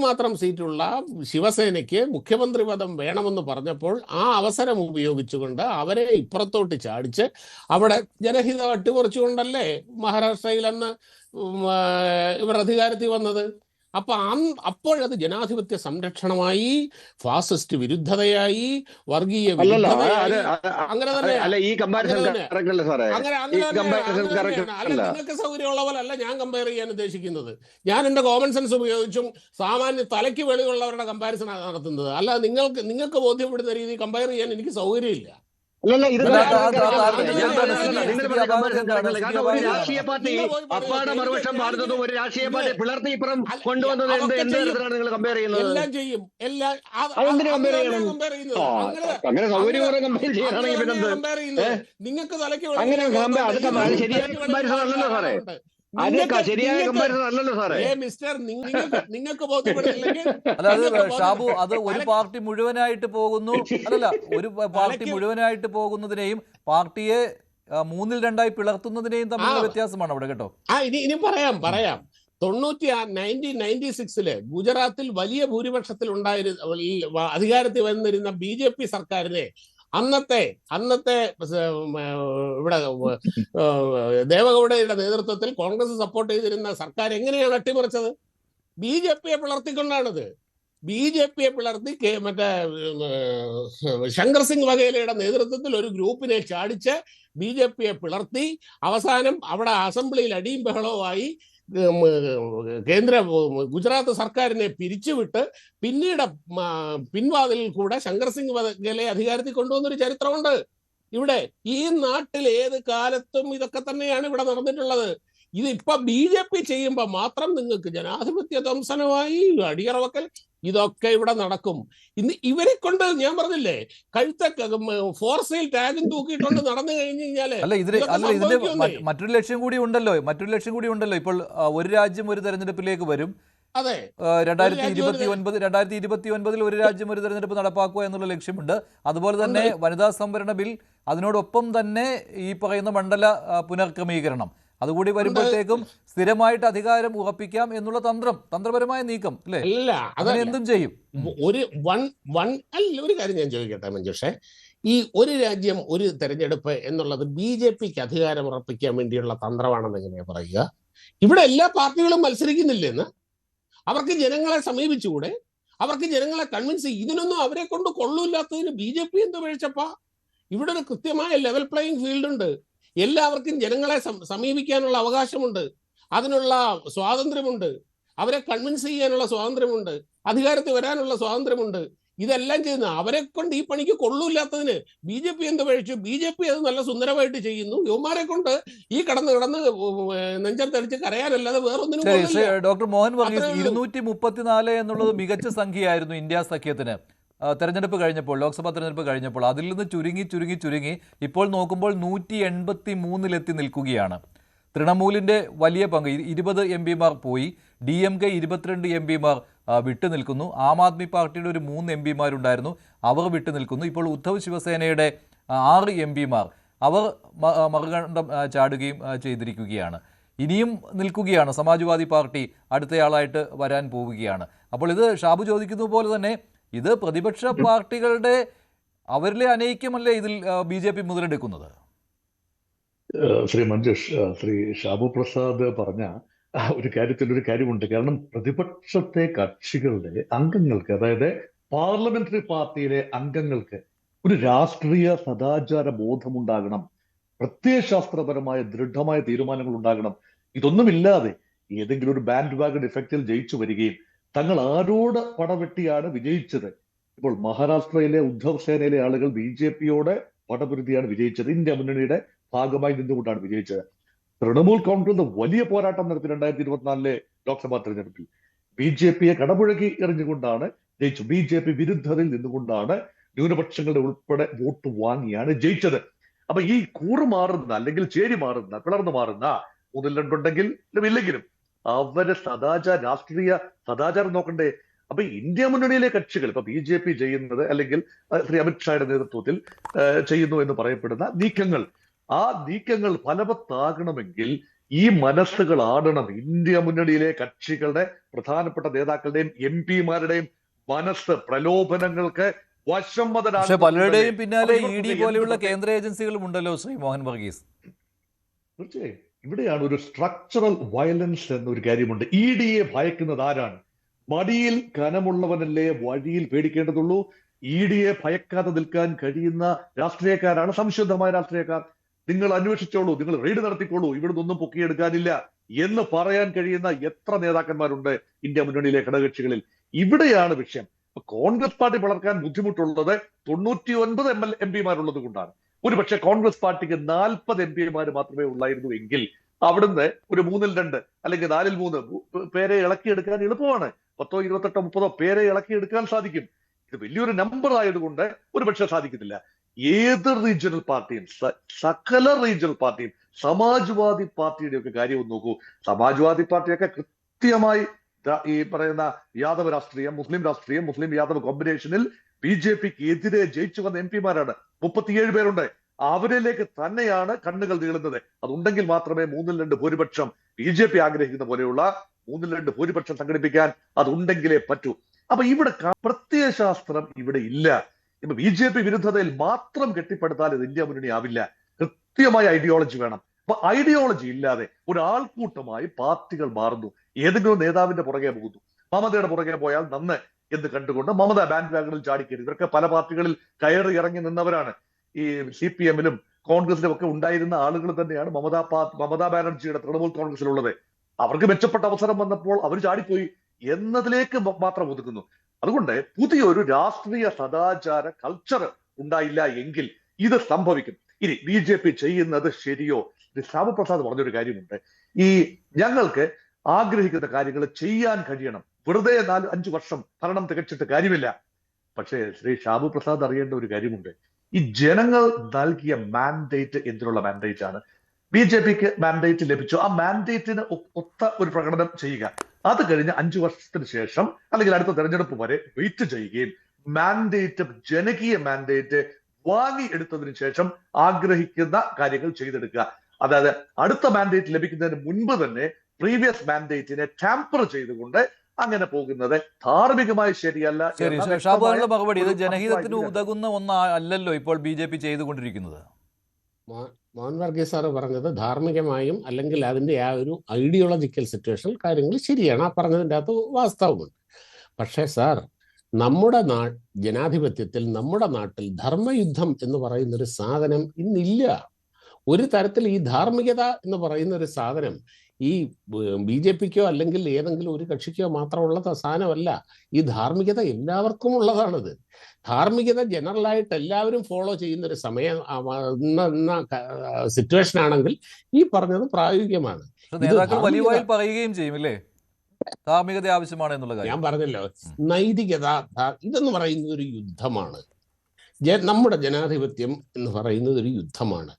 മാത്രം സീറ്റുള്ള ശിവസേനയ്ക്ക് മുഖ്യമന്ത്രി പദം വേണമെന്ന് പറഞ്ഞപ്പോൾ ആ അവസരം ഉപയോഗിച്ചുകൊണ്ട് അവരെ ഇപ്പുറത്തോട്ട് ചാടിച്ച് അവിടെ ജനഹിതം അട്ടിമറിച്ചുകൊണ്ടല്ലേ മഹാരാഷ്ട്രയിൽ അന്ന് ഇവർ അധികാരത്തിൽ വന്നത്. അപ്പോഴത് ജനാധിപത്യ സംരക്ഷണമായി, ഫാസിസ്റ്റ് വിരുദ്ധതയായി, വർഗീയ വിരുദ്ധതയായി. അങ്ങനെ തന്നെ നിങ്ങൾക്ക് സൗകര്യമുള്ള പോലല്ല ഞാൻ കമ്പയർ ചെയ്യാൻ ഉദ്ദേശിക്കുന്നത്. ഞാൻ എൻ്റെ കോമൺ സെൻസ് ഉപയോഗിച്ചും സാമാന്യ തലയ്ക്ക് വെളിവുള്ളവരുടെ കമ്പാരിസൺ നടത്തുന്നത്. അല്ല, നിങ്ങൾക്ക് ബോധ്യപ്പെടുന്ന രീതി കമ്പയർ ചെയ്യാൻ എനിക്ക് സൗകര്യമില്ല. അല്ലല്ല ഇത് അല്ല, നിങ്ങൾക്ക് അത് അറിയാം. അത് ഞാൻ എന്താണ് പറയുന്നത് സ്ഥിതി? നിങ്ങൾ സ്ഥിതി പറഞ്ഞ അപാകതം കമ്പാരിസൺ എന്താണ്? നടക്കില്ല. സ്ഥിതി കാരണം ഒരു അപാകതം രാഷ്ട്രീയ പാർട്ടി നിങ്ങൾ പോയി പറയൂ. അപ്പാടെ മറുവശം പാടുന്നതും ഒരു രാഷ്ട്രീയ പാർട്ടി പിളർത്തി ഇപ്പുറം അല്ല, കൊണ്ടുവന്നത് എന്ത് അതൊക്കെ എന്ത് ചെയ്യും. തരത്തിലാണ് നിങ്ങൾ കമ്പയർ ചെയ്യുന്നത്? എല്ലാം ചെയ്യും. എല്ലാം അതെന്തിനു കമ്പയർ ചെയ്യണം? കമ്പയർ ചെയ്യുന്നത്. ആ, അങ്ങനെ സൗകര്യപൂർവ്വം കമ്പയർ ചെയ്യാനാണെങ്കിൽ പിന്നെന്ത്? കമ്പയർ ചെയ്യുന്നത്. നിങ്ങൾക്ക് തലയ്ക്ക് അങ്ങനെ കമ്പയർ അത് ശരിയായ കമ്പാരിസൺ അല്ലല്ലോ സാറേ. അത് ശരിയായ കമ്പാരിസൺ അല്ലല്ലോ സാറേ. മിസ്റ്റർ നിങ്ങൾക്ക് ബോധ്യപ്പെടില്ലെങ്കിൽ അതായത് ഷാബു, അത് ഒരു പാർട്ടി മുഴുവനായിട്ട് പോകുന്നു, അല്ലല്ല, ഒരു പാർട്ടി മുഴുവനായിട്ട് പോകുന്നതിനെയും പാർട്ടിയെ മൂന്നിൽ രണ്ടായി പിളർത്തുന്നതിനെയും തമ്മിലുള്ള വ്യത്യാസമാണ് അവിടെ കേട്ടോ. ഇനി പറയാം 1996 ഗുജറാത്തിൽ വലിയ ഭൂരിപക്ഷത്തിൽ അധികാരത്തിൽ വന്നിരുന്ന BJP സർക്കാരിനെ അന്നത്തെ ഇവിടെ ദേവഗൌഡയുടെ നേതൃത്വത്തിൽ കോൺഗ്രസ് സപ്പോർട്ട് ചെയ്തിരുന്ന സർക്കാർ എങ്ങനെയാണ് അട്ടിമറിച്ചത്? BJPയെ പിളർത്തിക്കൊണ്ടാണത്. BJPയെ പിളർത്തി മറ്റേ ശങ്കർ സിംഗ് വഘേലയുടെ നേതൃത്വത്തിൽ ഒരു ഗ്രൂപ്പിനെ ചാടിച്ച് BJPയെ പിളർത്തി അവസാനം അവിടെ അസംബ്ലിയിൽ അടിയും ബഹളവുമായി ഗുജറാത്ത് സർക്കാരിനെ പിരിച്ചുവിട്ട് പിന്നീട് പിൻവാതിലിൽ കൂടെ ശങ്കർ സിംഗ് വഘേലയെ അധികാരത്തിൽ കൊണ്ടുവന്നൊരു ചരിത്രമുണ്ട്. ഇവിടെ ഈ നാട്ടിൽ ഏത് കാലത്തും ഇതൊക്കെ തന്നെയാണ് ഇവിടെ നടന്നിട്ടുള്ളത്. ഇതിപ്പോ BJP ചെയ്യുമ്പോൾ മാത്രം നിങ്ങൾക്ക് ജനാധിപത്യ ധ്വംസനമായി അടിയറവക്കൽ ഇതൊക്കെ ഇവിടെ നടക്കും. ഇന്ന് ഇവരെ കൊണ്ട് ഞാൻ പറഞ്ഞില്ലേ, കഴുത്തൊക്കെ ഫോർ സെയിൽ ടാഗും തൂക്കിയിട്ടുണ്ട് നടന്നു കഴിഞ്ഞു കഴിഞ്ഞാല്. അല്ല, ഇതിന്റെ മറ്റൊരു ലക്ഷ്യം കൂടി ഉണ്ടല്ലോ. ഇപ്പോൾ ഒരു രാജ്യം ഒരു തെരഞ്ഞെടുപ്പിലേക്ക് വരും. അതെ, 2029 ഒരു രാജ്യം ഒരു തെരഞ്ഞെടുപ്പ് നടപ്പാക്കുക എന്നുള്ള ലക്ഷ്യമുണ്ട്. അതുപോലെ തന്നെ വനിതാ സംവരണ ബിൽ, അതിനോടൊപ്പം തന്നെ ഈ പറയുന്ന മണ്ഡല പുനർക്രമീകരണം അതുകൂടി വരുമ്പോഴത്തേക്കും സ്ഥിരമായിട്ട് അധികാരം ഉറപ്പിക്കാം എന്നുള്ള തന്ത്രപരമായ നീക്കം അല്ലേ? അതിന് എന്തും ചെയ്യും. ഒരു കാര്യം ഞാൻ ചോദിക്കട്ടെ മഞ്ജുഷേ, ഈ ഒരു രാജ്യം ഒരു തെരഞ്ഞെടുപ്പ് എന്നുള്ളത് BJPക്ക് അധികാരം ഉറപ്പിക്കാൻ വേണ്ടിയുള്ള തന്ത്രമാണെന്ന് എങ്ങനെയാ പറയുക? ഇവിടെ എല്ലാ പാർട്ടികളും മത്സരിക്കുന്നില്ലെന്ന്. അവർക്ക് ജനങ്ങളെ സമീപിച്ചുകൂടെ? അവർക്ക് ജനങ്ങളെ കൺവിൻസ് ഇതിനൊന്നും അവരെ കൊണ്ട് കൊള്ളൂല്ലാത്തതിന് BJP എന്ത് വീഴ്ചപ്പാ? ഇവിടെ ഒരു കൃത്യമായ ലെവൽ പ്ലേയിങ് ഫീൽഡ് ഉണ്ട്. എല്ലാവർക്കും ജനങ്ങളെ സമീപിക്കാനുള്ള അവകാശമുണ്ട്, അതിനുള്ള സ്വാതന്ത്ര്യമുണ്ട്, അവരെ കൺവിൻസ് ചെയ്യാനുള്ള സ്വാതന്ത്ര്യമുണ്ട്, അധികാരത്തിൽ വരാനുള്ള സ്വാതന്ത്ര്യമുണ്ട്. ഇതെല്ലാം ചെയ്യുന്ന അവരെ കൊണ്ട് ഈ പണിക്ക് കൊള്ളൂല്ലാത്തതിന് BJP എന്ത് പഴിച്ചു? BJP അത് നല്ല സുന്ദരമായിട്ട് ചെയ്യുന്നു. യുവമാരെ കൊണ്ട് ഈ കിടന്ന് നെഞ്ചത്തടിച്ച് കരയാനല്ലാതെ വേറൊന്നിനും. ഡോക്ടർ മോഹൻ വർഗീസ്, 234 എന്നുള്ളത് മികച്ച സംഖ്യയായിരുന്നു ഇന്ത്യ സഖ്യത്തിന് തെരഞ്ഞെടുപ്പ് കഴിഞ്ഞപ്പോൾ, ലോക്സഭാ തെരഞ്ഞെടുപ്പ് കഴിഞ്ഞപ്പോൾ. അതിൽ നിന്ന് ചുരുങ്ങി ഇപ്പോൾ നോക്കുമ്പോൾ 183 നിൽക്കുകയാണ്. തൃണമൂലിൻ്റെ വലിയ പങ്ക് 20 MPമാർ പോയി. DMK 22 MPമാർ വിട്ടു നിൽക്കുന്നു. ആം ആദ്മി പാർട്ടിയുടെ ഒരു 3 MPമാരുണ്ടായിരുന്നു, അവർ വിട്ടു നിൽക്കുന്നു. ഇപ്പോൾ ഉദ്ധവ് ശിവസേനയുടെ 6 MPമാർ അവർ മറുകണ്ഠം ചാടുകയും ചെയ്തിരിക്കുകയാണ്. ഇനിയും നിൽക്കുകയാണ് സമാജ്വാദി പാർട്ടി, അടുത്തയാളായിട്ട് വരാൻ പോവുകയാണ്. അപ്പോൾ ഇത് ഷാബു ചോദിക്കുന്നത് പോലെ തന്നെ ഇത് പ്രതിപക്ഷ പാർട്ടികളുടെ അവരിലെ അനൈക്യമല്ലേ ഇതിൽ BJP മുതലെടുക്കുന്നത്? ശ്രീ മഞ്ജുഷ്, ശ്രീ ഷാബു പ്രസാദ് പറഞ്ഞ ഒരു കാര്യമുണ്ട്. കാരണം പ്രതിപക്ഷത്തെ കക്ഷികളുടെ അംഗങ്ങൾക്ക്, അതായത് പാർലമെന്ററി പാർട്ടിയിലെ അംഗങ്ങൾക്ക് ഒരു രാഷ്ട്രീയ സദാചാര ബോധമുണ്ടാകണം, പ്രത്യയശാസ്ത്രപരമായ ദൃഢമായ തീരുമാനങ്ങൾ ഉണ്ടാകണം. ഇതൊന്നുമില്ലാതെ ഏതെങ്കിലും ഒരു ബാൻഡ് വാഗൺ ഇഫക്റ്റിൽ ജയിച്ചു വരികയും തങ്ങൾ ആരോട് പടവെട്ടിയാണ് വിജയിച്ചത്. ഇപ്പോൾ മഹാരാഷ്ട്രയിലെ ഉദ്ധവ് സേനയിലെ ആളുകൾ BJPയോട് പടപുരുതിയാണ് വിജയിച്ചത്, ഇന്ത്യ മുന്നണിയുടെ ഭാഗമായി നിന്നുകൊണ്ടാണ് വിജയിച്ചത്. തൃണമൂൽ കോൺഗ്രസ് വലിയ പോരാട്ടം നടത്തി 2024 ലോക്സഭാ തെരഞ്ഞെടുപ്പിൽ BJPയെ കടപുഴകി എറിഞ്ഞുകൊണ്ടാണ് ജയിച്ചു. BJP വിരുദ്ധതയിൽ നിന്നുകൊണ്ടാണ് ന്യൂനപക്ഷങ്ങളുടെ ഉൾപ്പെടെ വോട്ട് വാങ്ങിയാണ് ജയിച്ചത്. അപ്പൊ ഈ കൂറുമാറുന്ന അല്ലെങ്കിൽ ചേരി മാറുന്ന പിളർന്നു മാറുന്ന 1-2 ഉണ്ടെങ്കിൽ ഇല്ലെങ്കിലും അവരെ രാഷ്ട്രീയ സദാചാരം നോക്കണ്ടേ? അപ്പൊ ഇന്ത്യ മുന്നണിയിലെ കക്ഷികൾ ഇപ്പൊ BJP ചെയ്യുന്നത്, അല്ലെങ്കിൽ ശ്രീ അമിത്ഷായുടെ നേതൃത്വത്തിൽ ചെയ്യുന്നു എന്ന് പറയപ്പെടുന്ന നീക്കങ്ങൾ, ആ നീക്കങ്ങൾ ഫലവത്താകണമെങ്കിൽ ഈ മനസ്സുകൾ ആടണം. ഇന്ത്യ മുന്നണിയിലെ കക്ഷികളുടെ പ്രധാനപ്പെട്ട നേതാക്കളുടെയും MPമാരുടെയും മനസ്സ് പ്രലോഭനങ്ങൾക്ക് വശംവദനാണ്. പക്ഷെ പലരുടെയും പിന്നാലെ ED പോലെയുള്ള കേന്ദ്ര ഏജൻസികളും ഉണ്ടല്ലോ ശ്രീ മോഹൻ വർഗീസ്. തീർച്ചയായും ഇവിടെയാണ് ഒരു സ്ട്രക്ചറൽ വയലൻസ് എന്നൊരു കാര്യമുണ്ട്. EDയെ ഭയക്കുന്നത് ആരാണ്? മടിയിൽ കനമുള്ളവനല്ലേ വഴിയിൽ പേടിക്കേണ്ടതുള്ളൂ. EDയെ ഭയക്കാതെ നിൽക്കാൻ കഴിയുന്ന രാഷ്ട്രീയക്കാരാണ് സംശുദ്ധമായ രാഷ്ട്രീയക്കാർ. നിങ്ങൾ അന്വേഷിച്ചോളൂ, നിങ്ങൾ റെയ്ഡ് നടത്തിക്കോളൂ, ഇവിടെ നിന്നൊന്നും പൊക്കിയെടുക്കാനില്ല എന്ന് പറയാൻ കഴിയുന്ന എത്ര നേതാക്കന്മാരുണ്ട് ഇന്ത്യ മുന്നണിയിലെ ഘടകകക്ഷികളിൽ. ഇവിടെയാണ് വിഷയം. കോൺഗ്രസ് പാർട്ടി വളർക്കാൻ ബുദ്ധിമുട്ടുള്ളത് 99 MPമാരുള്ളത് കൊണ്ടാണ്. ഒരുപക്ഷെ കോൺഗ്രസ് പാർട്ടിക്ക് 40 MP മാത്രമേ ഉള്ളായിരുന്നു എങ്കിൽ അവിടുന്ന് ഒരു 3-2 അല്ലെങ്കിൽ 4-3 പേരെ ഇളക്കിയെടുക്കാൻ എളുപ്പമാണ്. 10, 28, 30 പേരെ ഇളക്കിയെടുക്കാൻ സാധിക്കും. ഇത് വലിയൊരു നമ്പർ ആയതുകൊണ്ട് ഒരുപക്ഷെ സാധിക്കത്തില്ല. ഏത് റീജിയണൽ പാർട്ടിയും, സകല റീജിയണൽ പാർട്ടിയും, സമാജ്വാദി പാർട്ടിയുടെ ഒക്കെ കാര്യം ഒന്ന് നോക്കൂ. സമാജ്വാദി പാർട്ടിയൊക്കെ കൃത്യമായി ഈ പറയുന്ന യാദവ് രാഷ്ട്രീയം, മുസ്ലിം യാദവ് കോമ്പിനേഷനിൽ BJPക്ക് എതിരെ ജയിച്ചു വന്ന MP-മാരാണ്. 37 പേരുണ്ട്. അവരിലേക്ക് തന്നെയാണ് കണ്ണുകൾ നീളുന്നത്. അതുണ്ടെങ്കിൽ മാത്രമേ 3-2 ഭൂരിപക്ഷം BJP ആഗ്രഹിക്കുന്ന പോലെയുള്ള 3-2 ഭൂരിപക്ഷം സംഘടിപ്പിക്കാൻ അതുണ്ടെങ്കിലേ പറ്റൂ. അപ്പൊ ഇവിടെ പ്രത്യയശാസ്ത്രം ഇവിടെ ഇല്ല. ഇപ്പൊ BJP വിരുദ്ധതയിൽ മാത്രം കെട്ടിപ്പടുത്താൽ ഇത് ഇന്ത്യ മുന്നണി ആവില്ല. കൃത്യമായ ഐഡിയോളജി വേണം. അപ്പൊ ഐഡിയോളജി ഇല്ലാതെ ഒരാൾക്കൂട്ടമായി പാർട്ടികൾ മാറുന്നു. ഏതെങ്കിലും നേതാവിന്റെ പുറകെ പോകുന്നു. മമതയുടെ പുറകെ പോയാൽ നന്ന് എന്ന് കണ്ടുകൊണ്ട് മമത ബാൻഡ് വാഗണിൽ ചാടിക്കരുത്. ഇവരൊക്കെ പല പാർട്ടികളിൽ കയറി ഇറങ്ങി നിന്നവരാണ്. ഈ CPM-ലും കോൺഗ്രസിലും ഒക്കെ ഉണ്ടായിരുന്ന ആളുകൾ തന്നെയാണ് മമതാ ബാനർജിയുടെ തൃണമൂൽ കോൺഗ്രസിലുള്ളത്. അവർക്ക് മെച്ചപ്പെട്ട അവസരം വന്നപ്പോൾ അവർ ചാടിപ്പോയി എന്നതിലേക്ക് മാത്രം ഒതുക്കുന്നു. അതുകൊണ്ട് പുതിയൊരു രാഷ്ട്രീയ സദാചാര കൾച്ചർ ഉണ്ടായില്ല എങ്കിൽ ഇത് സംഭവിക്കും. ഇനി BJP ചെയ്യുന്നത് ശരിയോ? ശ്യാമപ്രസാദ് പറഞ്ഞൊരു കാര്യമുണ്ട്. ഈ ഞങ്ങൾക്ക് ആഗ്രഹിക്കുന്ന കാര്യങ്ങൾ ചെയ്യാൻ കഴിയണം. വെറുതെ 4-5 വർഷം ഭരണം തികച്ചിട്ട് കാര്യമില്ല. പക്ഷേ ശ്രീ ശ്യാമപ്രസാദ് അറിയേണ്ട ഒരു കാര്യമുണ്ട്. ഈ ജനങ്ങൾ നൽകിയ മാൻഡേറ്റ് എന്തിനുള്ള മാൻഡേറ്റ് ആണ്? BJPക്ക് മാൻഡേറ്റ് ലഭിച്ചു. ആ മാൻഡേറ്റിന് ഒത്ത ഒരു പ്രകടനം ചെയ്യുക. അത് കഴിഞ്ഞ് 5 വർഷത്തിന് ശേഷം അല്ലെങ്കിൽ അടുത്ത തെരഞ്ഞെടുപ്പ് വരെ വെയിറ്റ് ചെയ്യുകയും മാൻഡേറ്റ്, ജനകീയ മാൻഡേറ്റ് വാങ്ങി എടുത്തതിന് ശേഷം ആഗ്രഹിക്കുന്ന കാര്യങ്ങൾ ചെയ്തെടുക്കുക. അതായത് അടുത്ത മാൻഡേറ്റ് ലഭിക്കുന്നതിന് മുൻപ് തന്നെ പ്രീവിയസ് മാൻഡേറ്റിനെ ടാമ്പർ ചെയ്തുകൊണ്ട് അങ്ങനെ പോകുന്നത് ധാർമ്മികമായി ശരിയല്ല. ഷാബുവിനുള്ള മറുപടി, ഇത് ജനഹിതത്തിന് ഉതകുന്ന ഒന്നല്ലല്ലോ ഇപ്പോൾ BJP ചെയ്തുകൊണ്ടിരിക്കുന്നത്. മോഹൻ വർഗീസ് സാറ് പറഞ്ഞത് ധാർമ്മികമായും അല്ലെങ്കിൽ അതിൻ്റെ ആ ഒരു ഐഡിയോളജിക്കൽ സിറ്റുവേഷനിൽ കാര്യങ്ങൾ ശരിയാണ്. ആ പറഞ്ഞതിൻ്റെ അകത്ത് വാസ്തവമുണ്ട്. പക്ഷേ സാർ, നമ്മുടെ ജനാധിപത്യത്തിൽ നമ്മുടെ നാട്ടിൽ ധർമ്മയുദ്ധം എന്ന് പറയുന്നൊരു സാധനം ഇന്നില്ല. ഒരു തരത്തിൽ ഈ ധാർമ്മികത എന്ന് പറയുന്ന ഒരു സാധനം ഈ BJPക്കോ അല്ലെങ്കിൽ ഏതെങ്കിലും ഒരു കക്ഷിക്കോ മാത്രമുള്ള സാധനമല്ല. ഈ ധാർമ്മികത എല്ലാവർക്കും ഉള്ളതാണിത്. ധാർമ്മികത ജനറലായിട്ട് എല്ലാവരും ഫോളോ ചെയ്യുന്ന ഒരു സിറ്റുവേഷൻ ആണെങ്കിൽ ഈ പറഞ്ഞത് പ്രായോഗികമാണ്. നേതാക്കൾ വലിയ വായിൽ പറയുകയും ചെയ്യും അല്ലേ ധാർമ്മികത ആവശ്യമാണ് എന്നുള്ള കാര്യം. ഞാൻ പറഞ്ഞല്ലോ, നൈതികത ഇതെന്ന് പറയുന്നത് ഒരു യുദ്ധമാണ്. നമ്മുടെ ജനാധിപത്യം എന്ന് പറയുന്നത് ഒരു യുദ്ധമാണ്.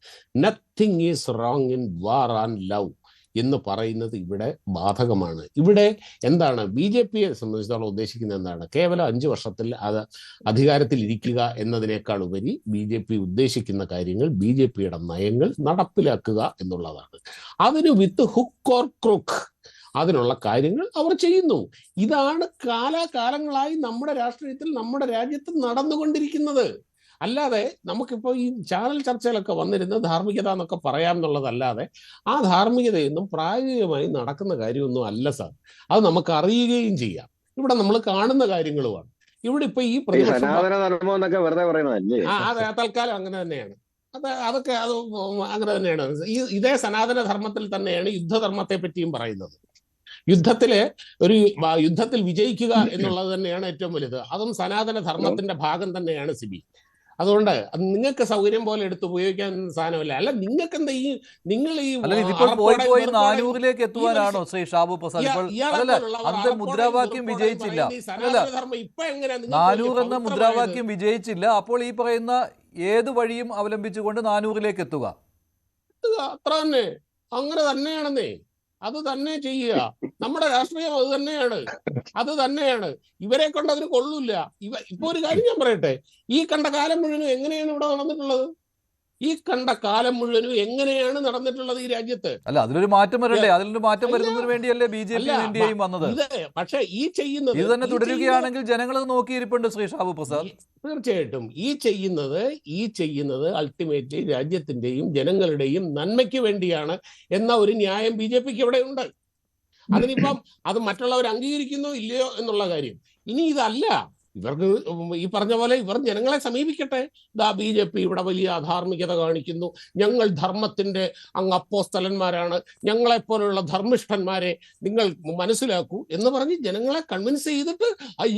Nothing is wrong in war and love എന്ന് പറയുന്നത് ഇവിടെ ബാധകമാണ്. ഇവിടെ എന്താണ് BJPയെ സംബന്ധിച്ചിടത്തോളം ഉദ്ദേശിക്കുന്നത്? എന്താണ്? കേവലം 5 വർഷത്തിൽ അത് അധികാരത്തിൽ ഇരിക്കുക എന്നതിനേക്കാൾ ഉപരി BJP ഉദ്ദേശിക്കുന്ന കാര്യങ്ങൾ, BJPയുടെ നയങ്ങൾ നടപ്പിലാക്കുക എന്നുള്ളതാണ്. അതിന് വിത്ത് ഹുക്ക് ഓർ ക്രൂക്ക് അതിനുള്ള കാര്യങ്ങൾ അവർ ചെയ്യുന്നു. ഇതാണ് കാലാകാലങ്ങളായി നമ്മുടെ രാഷ്ട്രീയത്തിൽ, നമ്മുടെ രാജ്യത്ത് നടന്നുകൊണ്ടിരിക്കുന്നത്. അല്ലാതെ നമുക്കിപ്പോൾ ഈ ചാനൽ ചർച്ചയിലൊക്കെ വന്നിരുന്ന ധാർമ്മികത എന്നൊക്കെ പറയാം എന്നുള്ളതല്ലാതെ ആ ധാർമ്മികതയൊന്നും പ്രായോഗികമായി നടക്കുന്ന കാര്യമൊന്നും അല്ല സാർ. അത് നമുക്ക് അറിയുകയും ചെയ്യാം. ഇവിടെ നമ്മൾ കാണുന്ന കാര്യങ്ങളുമാണ്. ഇവിടെ ഇപ്പൊ ഈ അതെ, തൽക്കാലം അങ്ങനെ തന്നെയാണ്. അതൊക്കെ അങ്ങനെ തന്നെയാണ്. ഇതേ സനാതന ധർമ്മത്തിൽ തന്നെയാണ് യുദ്ധധർമ്മത്തെ പറ്റിയും പറയുന്നത്. യുദ്ധത്തിൽ വിജയിക്കുക എന്നുള്ളത് തന്നെയാണ് ഏറ്റവും വലുത്. അതും സനാതന ധർമ്മത്തിന്റെ ഭാഗം തന്നെയാണ് സിബി. അതുകൊണ്ട് നിങ്ങൾക്ക് സൗകര്യം പോലെ എടുത്ത് ഉപയോഗിക്കാൻ സാധനമല്ല. അല്ല, നിങ്ങൾക്ക് എന്താ നിങ്ങൾ ഈ പോയി 400-ലേക്ക് എത്തുവാനാണോ ശ്രീ ഷാബു പ്രസാദ്? അല്ല, മുദ്രാവാക്യം വിജയിച്ചില്ല. അല്ല, 400 എന്ന മുദ്രാവാക്യം വിജയിച്ചില്ല. അപ്പോൾ ഈ പറയുന്ന ഏത് വഴിയും അവലംബിച്ചുകൊണ്ട് 400-ലേക്ക് എത്തുക, അത്ര തന്നെ. അങ്ങനെ തന്നെയാണെന്നേ. അത് തന്നെ ചെയ്യുക. നമ്മുടെ രാഷ്ട്രീയം അത് തന്നെയാണ്. ഇവരെ കൊണ്ട് അതിന് കൊള്ളൂല. ഇപ്പൊ ഒരു കാര്യം ഞാൻ പറയട്ടെ, ഈ കണ്ട കാലം മുഴുവനും എങ്ങനെയാണ് ഇവിടെ നടന്നിട്ടുള്ളത്? ഈ രാജ്യത്ത്? അല്ല, അതിലൊരു മാറ്റം വരണ്ടേ? അതിലൊരു മാറ്റം വരുന്നതിന് വേണ്ടിയല്ലേ BJP ഇന്ത്യയും വന്നത്? പക്ഷെ ഈ ചെയ്യുന്നത് ഇത് തന്നെ തുടരുകയാണെങ്കിൽ ജനങ്ങൾ നോക്കിയിരിപ്പുണ്ട് ശ്രീ ഷാബു പ്രസാദ്. തീർച്ചയായിട്ടും ഈ ചെയ്യുന്നത് അൾട്ടിമേറ്റ്ലി രാജ്യത്തിന്റെയും ജനങ്ങളുടെയും നന്മയ്ക്ക് വേണ്ടിയാണ് എന്ന ഒരു ന്യായം BJPക്ക് ഇവിടെ ഉണ്ട്. അതിനിപ്പം അത് മറ്റുള്ളവർ അംഗീകരിക്കുന്നോ ഇല്ലയോ എന്നുള്ള കാര്യം. ഇനി ഇതല്ല, ഇവർക്ക് ഈ പറഞ്ഞ പോലെ ഇവർ ജനങ്ങളെ സമീപിക്കട്ടെ. BJP ഇവിടെ വലിയ അധാർമികത കാണിക്കുന്നു, ഞങ്ങൾ ധർമ്മത്തിന്റെ അങ്ങ് അപ്പോസ്തലന്മാരാണ്, ഞങ്ങളെപ്പോലുള്ള ധർമ്മിഷ്ഠന്മാരെ നിങ്ങൾ മനസ്സിലാക്കൂ എന്ന് പറഞ്ഞ് ജനങ്ങളെ കൺവിൻസ് ചെയ്തിട്ട്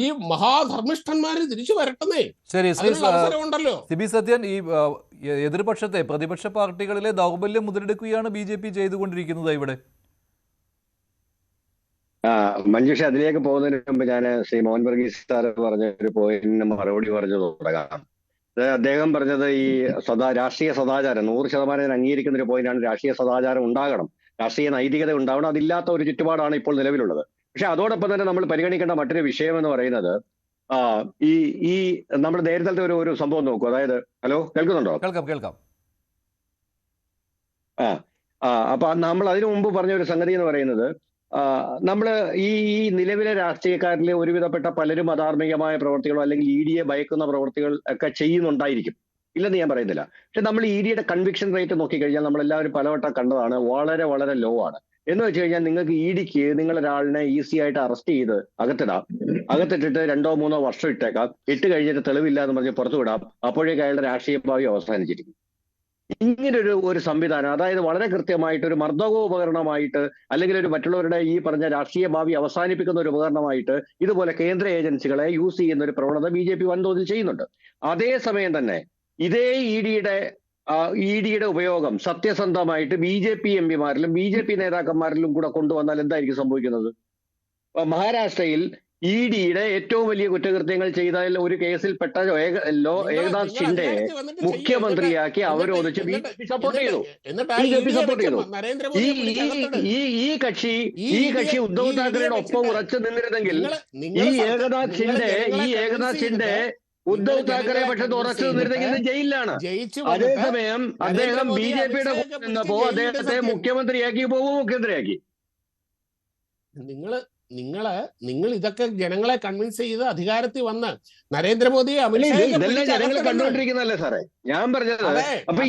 ഈ മഹാധർമ്മിഷ്ഠന്മാര് തിരിച്ചു വരട്ടെന്നേ. ശരി, അവസരമുണ്ടല്ലോ. സിബി സത്യൻ, ഈ എതിർപക്ഷത്തെ പ്രതിപക്ഷ പാർട്ടികളിലെ ദൗർബല്യം മുതലെടുക്കുകയാണ് BJP ചെയ്തുകൊണ്ടിരിക്കുന്നത് ഇവിടെ. മഞ്ജുഷ, അതിലേക്ക് പോകുന്നതിന് മുമ്പ് ഞാൻ ശ്രീ മോഹൻ വർഗീസ് സാർ പറഞ്ഞ ഒരു പോയിന്റിന് മറുപടി പറഞ്ഞു തുടങ്ങാം. അദ്ദേഹം പറഞ്ഞത് ഈ രാഷ്ട്രീയ സദാചാരം 100% അംഗീകരിക്കുന്ന ഒരു പോയിന്റാണ്. രാഷ്ട്രീയ സദാചാരം ഉണ്ടാകണം, രാഷ്ട്രീയ നൈതികത ഉണ്ടാവണം. അതില്ലാത്ത ഒരു ചുറ്റുപാടാണ് ഇപ്പോൾ നിലവിലുള്ളത്. പക്ഷെ അതോടൊപ്പം തന്നെ നമ്മൾ പരിഗണിക്കേണ്ട മറ്റൊരു വിഷയം എന്ന് പറയുന്നത് ഈ നമ്മൾ നേരത്തെ ഒരു സംഭവം നോക്കൂ. അതായത്, ഹലോ, കേൾക്കുന്നുണ്ടോ? കേൾക്കാം. അപ്പൊ നമ്മൾ അതിനു മുമ്പ് പറഞ്ഞ ഒരു സംഗതി എന്ന് പറയുന്നത്, നമ്മൾ ഈ നിലവിലെ രാഷ്ട്രീയക്കാരിലെ ഒരുവിധപ്പെട്ട പലരും അധാർമികമായ പ്രവർത്തികളോ അല്ലെങ്കിൽ ED ഭയക്കുന്ന പ്രവർത്തികൾ ഒക്കെ ചെയ്യുന്നുണ്ടായിരിക്കും, ഇല്ലെന്ന് ഞാൻ പറയുന്നില്ല. പക്ഷെ നമ്മൾ EDയുടെ കൺവിക്ഷൻ റേറ്റ് നോക്കിക്കഴിഞ്ഞാൽ നമ്മളെല്ലാവരും പലവട്ടം കണ്ടതാണ്, വളരെ വളരെ ലോ ആണ്. എന്ന് വെച്ച് കഴിഞ്ഞാൽ നിങ്ങൾക്ക് EDക്ക് നിങ്ങളൊരാളിനെ ഈസി ആയിട്ട് അറസ്റ്റ് ചെയ്ത് അകത്തിട്ടിട്ട് 2-3 വർഷം ഇട്ടേക്കാം, ഇട്ട് കഴിഞ്ഞിട്ട് തെളിവില്ല എന്ന് പറഞ്ഞ് പുറത്തു വിടാം. അപ്പോഴേക്ക് അയാളുടെ രാഷ്ട്രീയ ഭാവി അവസാനിച്ചിരിക്കും. ഇങ്ങനൊരു സംവിധാനം, അതായത് വളരെ കൃത്യമായിട്ട് ഒരു മർദ്ദകോപകരണമായിട്ട് അല്ലെങ്കിൽ ഒരു മറ്റുള്ളവരുടെ ഈ പറഞ്ഞ രാഷ്ട്രീയ ഭാവി അവസാനിപ്പിക്കുന്ന ഒരു ഉപകരണമായിട്ട് ഇതുപോലെ കേന്ദ്ര ഏജൻസികളെ യൂസ് ചെയ്യുന്ന ഒരു പ്രവണത BJP വൻതോതിൽ ചെയ്യുന്നുണ്ട്. അതേസമയം തന്നെ ഇതേ EDയുടെ ഉപയോഗം സത്യസന്ധമായിട്ട് BJP MPമാരിലും BJP നേതാക്കന്മാരിലും കൂടെ കൊണ്ടുവന്നാൽ എന്തായിരിക്കും സംഭവിക്കുന്നത്? മഹാരാഷ്ട്രയിൽ EDയുടെ ഏറ്റവും വലിയ കുറ്റകൃത്യങ്ങൾ ചെയ്ത ഒരു കേസിൽ പെട്ട ഏകനാഥ് ഷിൻഡെ മുഖ്യമന്ത്രിയാക്കി അവരോധിച്ച് BJP സപ്പോർട്ട് ചെയ്തു. ഈ കക്ഷി ഉദ്ധവ് താക്കറെയുടെ ഒപ്പം ഉറച്ചു നിന്നിരുന്നെങ്കിൽ ഈ ഏകനാഥ് ഷിൻഡെ ഉദ്ധവ് താക്കറെ പക്ഷെ ഉറച്ചു നിന്നിരുന്നെങ്കിൽ ജയിലിലാണ്. അതേസമയം അദ്ദേഹം BJPയുടെ കൂടെ നിന്നപ്പോ അദ്ദേഹത്തെ മുഖ്യമന്ത്രിയാക്കി, ഉപമുഖ്യമന്ത്രിയാക്കി. നിങ്ങൾ ഇതൊക്കെ ജനങ്ങളെ കൺവിൻസ് ചെയ്ത് അധികാരത്തിൽ വന്ന് നരേന്ദ്രമോദിയെ ഇതെല്ലാം ജനങ്ങൾ കണ്ടുകൊണ്ടിരിക്കുന്നതല്ലേ സാറേ ഞാൻ പറഞ്ഞത്. അപ്പൊ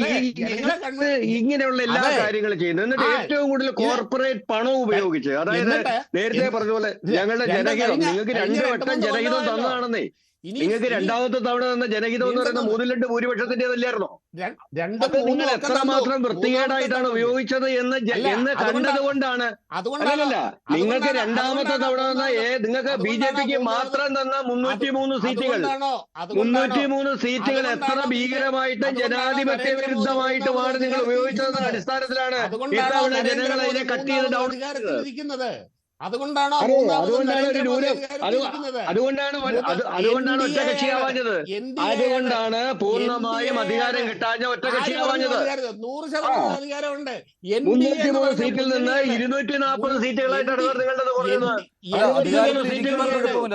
ഇങ്ങനെയുള്ള എല്ലാ കാര്യങ്ങളും ചെയ്യുന്നത്, എന്നിട്ട് ഏറ്റവും കൂടുതൽ കോർപ്പറേറ്റ് പണം ഉപയോഗിച്ച്, അതായത് നേരത്തെ പറഞ്ഞ പോലെ ഞങ്ങളുടെ ജനഹിതം, നിങ്ങൾക്ക് 2 വട്ടം ജനഹിതം തന്നതാണെന്നേ. നിങ്ങൾക്ക് രണ്ടാമത്തെ തവണ തന്ന ജനഹിതം എന്ന് പറയുന്ന 3/2 ഭൂരിപക്ഷത്തിന്റേതല്ലായിരുന്നോ? അത് നിങ്ങൾ എത്രമാത്രം വൃത്തികേടായിട്ടാണ് ഉപയോഗിച്ചത് എന്ന് കണ്ടതുകൊണ്ടാണ്. അല്ലല്ല, നിങ്ങൾക്ക് രണ്ടാമത്തെ തവണ തന്ന നിങ്ങൾക്ക് BJPക്ക് മാത്രം തന്ന 303 സീറ്റുകൾ 303 സീറ്റുകൾ എത്ര ഭീകരമായിട്ട് ജനാധിപത്യ വിരുദ്ധമായിട്ടുമാണ് നിങ്ങൾ ഉപയോഗിച്ചതെന്ന അടിസ്ഥാനത്തിലാണ് ഇത്തവണ ജനങ്ങൾ അതിനെ കട്ട് ചെയ്ത് ഡൗൺ ചെയ്തത്. അതുകൊണ്ടാണ് ഒറ്റകക്ഷിയാവാഞ്ഞത്. അതുകൊണ്ടാണ് പൂർണ്ണമായും അധികാരം കിട്ടാഞ്ഞ ഒറ്റകക്ഷിയാവാഞ്ഞത്. 303 സീറ്റിൽ നിന്ന് 240 സീറ്റുകളായിട്ടാണ് നിങ്ങളുടെ കുറയുന്നത്.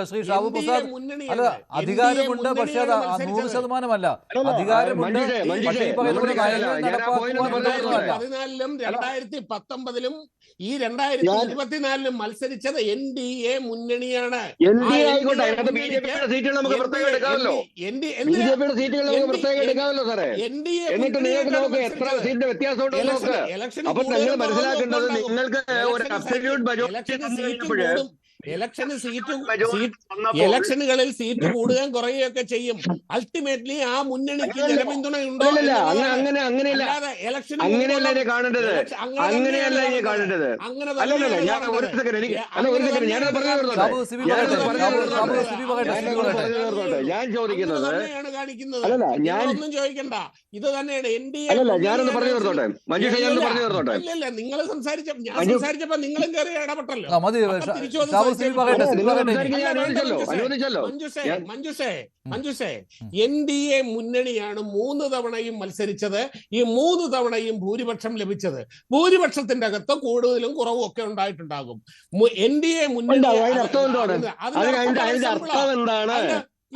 ശ്രീ ഷാബു പ്രസാദ്, അല്ല, അധികാരമുണ്ട്, പക്ഷെ അത് 100%അല്ല. അധികാരമുണ്ട്. 2014-ലും 2019-ലും ഈ 2024-ലും മത്സരിച്ചത് NDA മുന്നണിയാണ്. BJPയുടെ സീറ്റുകൾ നമുക്ക് പ്രത്യേകം എടുക്കാമല്ലോ. BJPയുടെ സീറ്റുകൾ നമുക്ക് പ്രത്യേകം എടുക്കാമല്ലോ സാറേ. എന്നിട്ട് നിങ്ങൾക്ക് നോക്ക് എത്ര സീറ്റിന്റെ വ്യത്യാസമുണ്ടോ നോക്ക്. അപ്പൊ നിങ്ങൾ മനസ്സിലാക്കേണ്ടത്, നിങ്ങൾക്ക് ഒരു അബ്സല്യൂട്ട് മെജോറിറ്റി ഇലക്ഷനുകളിൽ സീറ്റ് കൂടുകയും കുറയുകയൊക്കെ ചെയ്യും. അൾട്ടിമേറ്റ്ലി ആ മുന്നണിക്ക് ജനപിന്തുണ ഉണ്ടോ? അങ്ങനെയല്ല കാണേണ്ടത്. അങ്ങനെയല്ല ഇനി കാണേണ്ടത്. അല്ലല്ല, ഞാൻ ഒരു സെക്കൻഡ് ഞാൻ ചോദിക്കുന്നത്, അല്ലല്ല, ഞാനൊന്നും ചോദിക്കണ്ട. ഇത് തന്നെയാണ് NDA. അല്ലല്ല, ഞാനൊന്ന് പറഞ്ഞു തീർത്തോട്ടെ മഞ്ജുഷ, ഞാനൊന്ന് പറഞ്ഞു തീർത്തോട്ടെ. ഇല്ല, നിങ്ങൾ സംസാരിച്ചപ്പോ നിങ്ങളും കയറി ഇടപെട്ടല്ലോ. മഞ്ജുഷേ, NDA മുന്നണിയാണ് 3 തവണയും മത്സരിച്ചത്. ഈ 3 തവണയും ഭൂരിപക്ഷം ലഭിച്ചത്. ഭൂരിപക്ഷത്തിന്റെ അകത്ത് കൂടുതലും കുറവും ഒക്കെ ഉണ്ടായിട്ടുണ്ടാകും. NDA മുന്നണി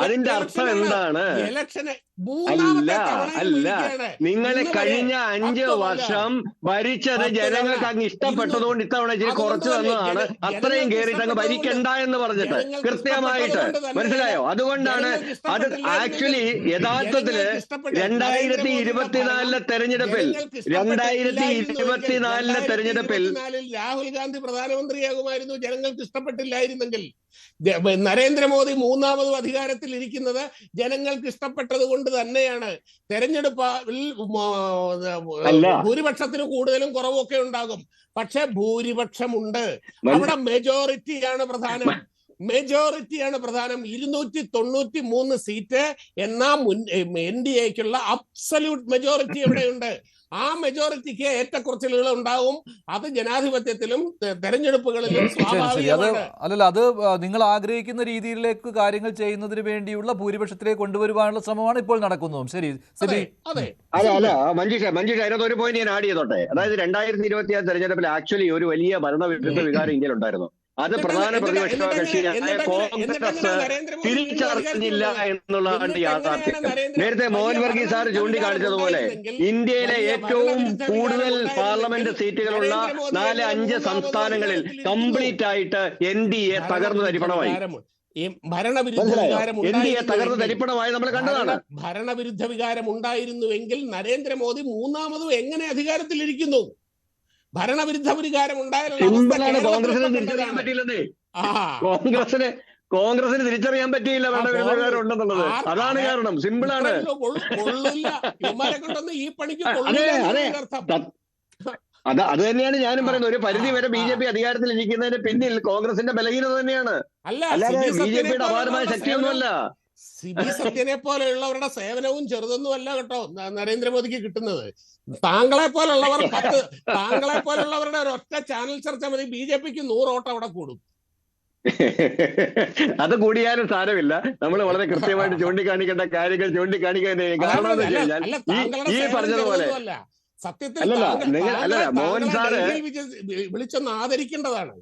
അതിന്റെ അർത്ഥം എന്താണ്? അല്ല നിങ്ങൾ കഴിഞ്ഞ 5 വർഷം ഭരിച്ചത് ജനങ്ങൾക്ക് അങ്ങ് ഇഷ്ടപ്പെട്ടതുകൊണ്ട് ഇത്തവണ ഇച്ചിരി കുറച്ച് തന്നതാണ്. അത്രയും കയറിയിട്ട് അങ്ങ് ഭരിക്കണ്ട എന്ന് പറഞ്ഞിട്ട് കൃത്യമായിട്ട് മനസ്സിലായോ? അതുകൊണ്ടാണ് അത് ആക്ച്വലി യഥാർത്ഥത്തില് 2024 തെരഞ്ഞെടുപ്പിൽ രാഹുൽ ഗാന്ധി പ്രധാനമന്ത്രിയാകുമായിരുന്നു ജനങ്ങൾക്ക് ഇഷ്ടപ്പെട്ടില്ലായിരുന്നെങ്കിൽ. നരേന്ദ്രമോദി മൂന്നാമതും അധികാരത്തിൽ ഇരിക്കുന്നത് ജനങ്ങൾക്ക് ഇഷ്ടപ്പെട്ടത് കൊണ്ട് തന്നെയാണ്. തെരഞ്ഞെടുപ്പിൽ ഭൂരിപക്ഷത്തിന് കൂടുതലും കുറവൊക്കെ ഉണ്ടാകും, പക്ഷെ ഭൂരിപക്ഷമുണ്ട്. അവിടെ മെജോറിറ്റിയാണ് പ്രധാനം. 293 സീറ്റ് എന്ന NDAക്കുള്ള അബ്സല്യൂട്ട് മെജോറിറ്റി എവിടെയുണ്ട്? ആ മെജോറിറ്റിക്ക് ഏറ്റക്കുറച്ചിലുകൾ ഉണ്ടാവും. അത് ജനാധിപത്യത്തിലും തെരഞ്ഞെടുപ്പുകളിലും സ്വാഭാവികമാണ്. അല്ലല്ല, അത് നിങ്ങൾ ആഗ്രഹിക്കുന്ന രീതിയിലേക്ക് കാര്യങ്ങൾ ചെയ്യുന്നതിന് വേണ്ടിയുള്ള ഭൂരിപക്ഷത്തിലേക്ക് കൊണ്ടുവരുവാനുള്ള ശ്രമമാണ് ഇപ്പോൾ നടക്കുന്നതും. ശരി, അതെ. അല്ല മഞ്ജുഷ അതിനകത്ത് ഒരു പോയിന്റ് ഞാൻ ആഡ് ചെയ്തോട്ടെ. അതായത് 2026 തെരഞ്ഞെടുപ്പിൽ ആക്ച്വലി ഒരു വലിയ ഭരണവിരുദ്ധ വികാരം ഇന്ത്യയിൽ ഉണ്ടായിരുന്നു. അത് പ്രധാന പ്രതിപക്ഷ കക്ഷിയായ കോൺഗ്രസ് തിരിച്ചറിഞ്ഞില്ല എന്നുള്ളതാണ് യാഥാർത്ഥ്യം. നേരത്തെ മോഹൻ വർഗീസ് സാർ ചൂണ്ടിക്കാണിച്ചതുപോലെ ഇന്ത്യയിലെ ഏറ്റവും കൂടുതൽ പാർലമെന്റ് സീറ്റുകളുള്ള 4-5 സംസ്ഥാനങ്ങളിൽ കംപ്ലീറ്റ് ആയിട്ട് NDA തകർന്നു തരിപ്പണമായി. NDA തകർന്നു തരിപ്പണമായി നമ്മൾ കണ്ടതാണ്. ഭരണവിരുദ്ധ വികാരം ഉണ്ടായിരുന്നുവെങ്കിൽ നരേന്ദ്രമോദി മൂന്നാമതും എങ്ങനെ അധികാരത്തിലിരിക്കുന്നു? ഭരണവിരുദ്ധ വികാരം സിമ്പിളാണ്. കോൺഗ്രസിനെ തിരിച്ചറിയാൻ പറ്റിയില്ലെന്നേ. കോൺഗ്രസിന് തിരിച്ചറിയാൻ പറ്റിയില്ല ഭരണവിരുദ്ധ വികാരം ഉണ്ടെന്നുള്ളത്. അതാണ് കാരണം. സിമ്പിളാണ്. അത് തന്നെയാണ് ഞാനും പറയുന്നത്. ഒരു പരിധി വരെ BJP അധികാരത്തിൽ ഇരിക്കുന്നതിന് പിന്നിൽ കോൺഗ്രസിന്റെ ബലഹീനത തന്നെയാണ്, അല്ലാതെ BJPയുടെ അപാരമായ ശക്തിയൊന്നുമല്ല. സിബി സത്യനെ പോലെയുള്ളവരുടെ സേവനവും ചെറുതൊന്നുമല്ല കേട്ടോ നരേന്ദ്രമോദിക്ക് കിട്ടുന്നത്. താങ്കളെ പോലുള്ളവരുടെ ഒരൊറ്റ ചാനൽ ചർച്ച മതി BJPക്ക് 100 വോട്ട് അവിടെ കൂടും. അത് കൂടിയാലും സാരമില്ല. നമ്മൾ വളരെ കൃത്യമായിട്ട് ചൂണ്ടിക്കാണിക്കേണ്ട കാര്യങ്ങൾ ചൂണ്ടിക്കാണിക്കാൻ. കാരണം എന്താ വെച്ച് കഴിഞ്ഞാൽ ഈ പറഞ്ഞതുപോലെ സത്യത്തിൽ മോഹൻ സാറ് വിളിച്ചൊന്ന് ആദരിക്കേണ്ടതാണ്.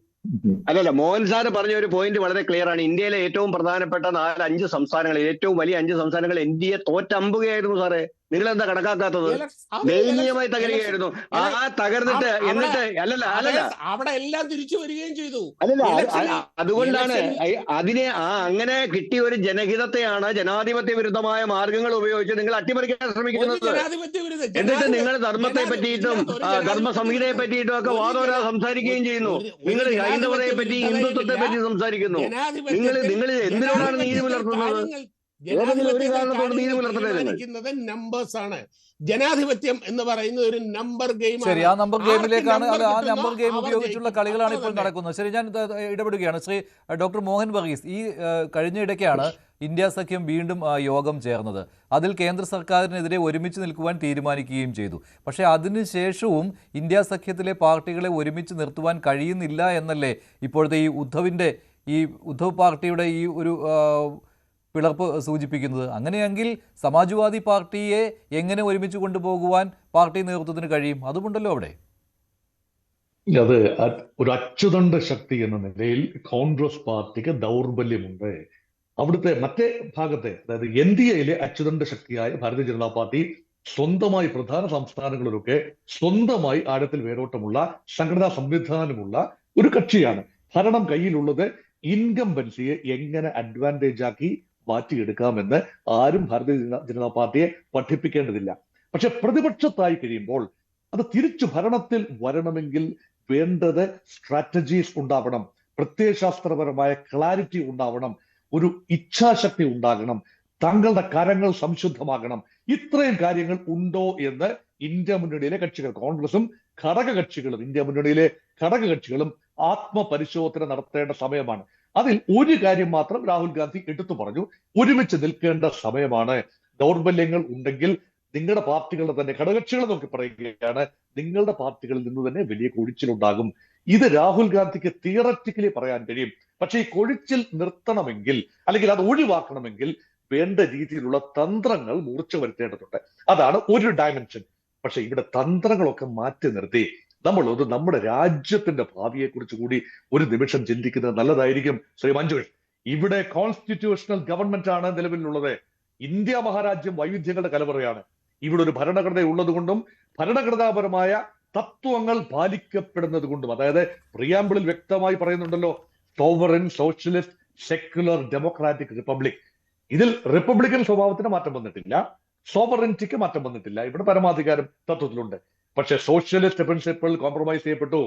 മോഹൻ സാറ് പറഞ്ഞ ഒരു പോയിന്റ് വളരെ ക്ലിയർ ആണ്. ഇന്ത്യയിലെ ഏറ്റവും പ്രധാനപ്പെട്ട 4-5 സംസ്ഥാനങ്ങളിൽ, ഏറ്റവും വലിയ 5 സംസ്ഥാനങ്ങൾ NDA തോറ്റമ്പുകയായിരുന്നു സാറേ. നിങ്ങൾ എന്താ കണക്കാക്കാത്തത്? ദയനീയമായി തകരുകയായിരുന്നു. ആ തകർന്നിട്ട് എന്നിട്ട് അവിടെ എല്ലാം തിരിച്ചു വരികയും ചെയ്തു. അതുകൊണ്ടാണ് അതിനെ അങ്ങനെ കിട്ടിയ ഒരു ജനഹിതത്തെയാണ് ജനാധിപത്യ വിരുദ്ധമായ മാർഗങ്ങൾ ഉപയോഗിച്ച് നിങ്ങൾ അട്ടിമറിക്കാൻ ശ്രമിക്കുന്നത്. എന്നിട്ട് നിങ്ങൾ ധർമ്മത്തെ പറ്റിയിട്ടും ധർമ്മ സംഹിതയെ പറ്റിയിട്ടും ഒക്കെ വാദോരാ സംസാരിക്കുകയും ചെയ്യുന്നു. നിങ്ങൾ ഹൈന്ദവതയെ പറ്റി, ഹിന്ദുത്വത്തെ പറ്റി സംസാരിക്കുന്നു. നിങ്ങൾ എന്തിനോടാണ് നീതി പുലർത്തുന്നത്? നമ്പേഴ്സ് ആണ്. ജനാധിപത്യം എന്ന് പറയുന്നത് ഒരു നമ്പർ ഗെയിം. ശരി, ആ നമ്പർ ഗെയിമിലേക്കാണ്, ആ നമ്പർ ഗെയിം ഉപയോഗിച്ചുള്ള കളികളാണ് ഇപ്പോൾ നടക്കുന്നത്. ശരി, ഞാൻ ഇടപെടുകയാണ്. ശ്രീ ഡോക്ടർ മോഹൻ വർഗീസ്, ഈ കഴിഞ്ഞ ഇടയ്ക്കാണ് ഇന്ത്യ സഖ്യം വീണ്ടും യോഗം ചേർന്നത്. അതിൽ കേന്ദ്ര സർക്കാരിനെതിരെ ഒരുമിച്ച് നിൽക്കുവാൻ തീരുമാനിക്കുകയും ചെയ്തു. പക്ഷേ അതിനുശേഷവും ഇന്ത്യ സഖ്യത്തിലെ പാർട്ടികളെ ഒരുമിച്ച് നിർത്തുവാൻ കഴിയുന്നില്ല എന്നല്ലേ ഇപ്പോഴത്തെ ഈ ഉദ്ധവ് പാർട്ടിയുടെ ഈ ഒരു പിളർപ്പ് സൂചിപ്പിക്കുന്നത്? അങ്ങനെയെങ്കിൽ സമാജ്വാദി പാർട്ടിയെ എങ്ങനെ ഒരുമിച്ച് കൊണ്ടുപോകുവാൻ പാർട്ടി നേതൃത്വത്തിന് കഴിയും? അതുകൊണ്ടല്ലോ അവിടെ അത് ഒരു അച്ചുതണ്ട് ശക്തി എന്ന നിലയിൽ കോൺഗ്രസ് പാർട്ടിക്ക് ദൗർബല്യമുണ്ട്. അവിടുത്തെ മറ്റേ ഭാഗത്തെ, അതായത് NDAയിലെ അച്ചുതണ്ട് ശക്തിയായ ഭാരതീയ ജനതാ പാർട്ടി സ്വന്തമായി പ്രധാന സംസ്ഥാനങ്ങളിലൊക്കെ സ്വന്തമായി ആഴത്തിൽ വേരോട്ടമുള്ള സംഘടനാ സംവിധാനമുള്ള ഒരു കക്ഷിയാണ്. ഭരണം കയ്യിലുള്ളത് ഇൻകംബൻസിയെ എങ്ങനെ അഡ്വാൻറ്റേജ് ആക്കി മാറ്റിയെടുക്കാമെന്ന് ആരും ഭാരതീയ ജനതാ പാർട്ടിയെ പഠിപ്പിക്കേണ്ടതില്ല. പക്ഷെ പ്രതിപക്ഷത്തായി കഴിയുമ്പോൾ അത് തിരിച്ചു ഭരണത്തിൽ വരണമെങ്കിൽ വേണ്ടത് സ്ട്രാറ്റജീസ് ഉണ്ടാവണം, പ്രത്യയശാസ്ത്രപരമായ ക്ലാരിറ്റി ഉണ്ടാവണം, ഒരു ഇച്ഛാശക്തി ഉണ്ടാകണം, താങ്കളുടെ കരങ്ങൾ സംശുദ്ധമാകണം. ഇത്രയും കാര്യങ്ങൾ ഉണ്ടോ എന്ന് ഇന്ത്യ മുന്നണിയിലെ കക്ഷികൾ, കോൺഗ്രസും ഘടകകക്ഷികളും, ഇന്ത്യ മുന്നണിയിലെ ഘടകകക്ഷികളും ആത്മപരിശോധന നടത്തേണ്ട സമയമാണ്. അതിൽ ഒരു കാര്യം മാത്രം രാഹുൽ ഗാന്ധി എടുത്തു പറഞ്ഞു: ഒരുമിച്ച് നിൽക്കേണ്ട സമയമാണ്. ദൗർബല്യങ്ങൾ ഉണ്ടെങ്കിൽ നിങ്ങളുടെ പാർട്ടികളുടെ തന്നെ ഘടകകക്ഷികളെ നോക്കി പറയുകയാണ്, നിങ്ങളുടെ പാർട്ടികളിൽ നിന്ന് തന്നെ വലിയ കൊഴിച്ചിലുണ്ടാകും. ഇത് രാഹുൽ ഗാന്ധിക്ക് തിയററ്റിക്കലി പറയാൻ കഴിയും. പക്ഷെ ഈ കൊഴിച്ചിൽ നിർത്തണമെങ്കിൽ, അല്ലെങ്കിൽ അത് ഒഴിവാക്കണമെങ്കിൽ വേണ്ട രീതിയിലുള്ള തന്ത്രങ്ങൾ മൂർച്ച വരുത്തേണ്ടതുണ്ട്. അതാണ് ഒരു ഡയമെൻഷൻ. പക്ഷെ ഇവിടെ തന്ത്രങ്ങളൊക്കെ മാറ്റി നിർത്തി നമ്മുടെ രാജ്യത്തിന്റെ ഭാവിയെ കുറിച്ച് കൂടി ഒരു നിമിഷം ചിന്തിക്കുന്നത് നല്ലതായിരിക്കും. ശ്രീ മഞ്ജുഷ്, ഇവിടെ കോൺസ്റ്റിറ്റ്യൂഷണൽ ഗവൺമെന്റ് ആണ് നിലവിലുള്ളത്. ഇന്ത്യ മഹാരാജ്യം വൈവിധ്യങ്ങളുടെ കലവറയാണ്. ഇവിടെ ഒരു ഭരണഘടന ഉള്ളതുകൊണ്ടും ഭരണഘടനാപരമായ തത്വങ്ങൾ പാലിക്കപ്പെടുന്നത് കൊണ്ടും, അതായത് പ്രിയാമ്പിളിൽ വ്യക്തമായി പറയുന്നുണ്ടല്ലോ, sovereign socialist secular democratic republic. ഇതിൽ റിപ്പബ്ലിക്കൻ സ്വഭാവത്തിന് മാറ്റം വന്നിട്ടില്ല, സോവറിനിറ്റിക്ക് മാറ്റം വന്നിട്ടില്ല. ഇവിടെ പരമാധികാരം തത്വത്തിലുണ്ട്. പക്ഷെ സോഷ്യലിസ്റ്റ് പ്രിൻസിപ്പിൾ കോംപ്രമൈസ് ചെയ്യപ്പെട്ടു.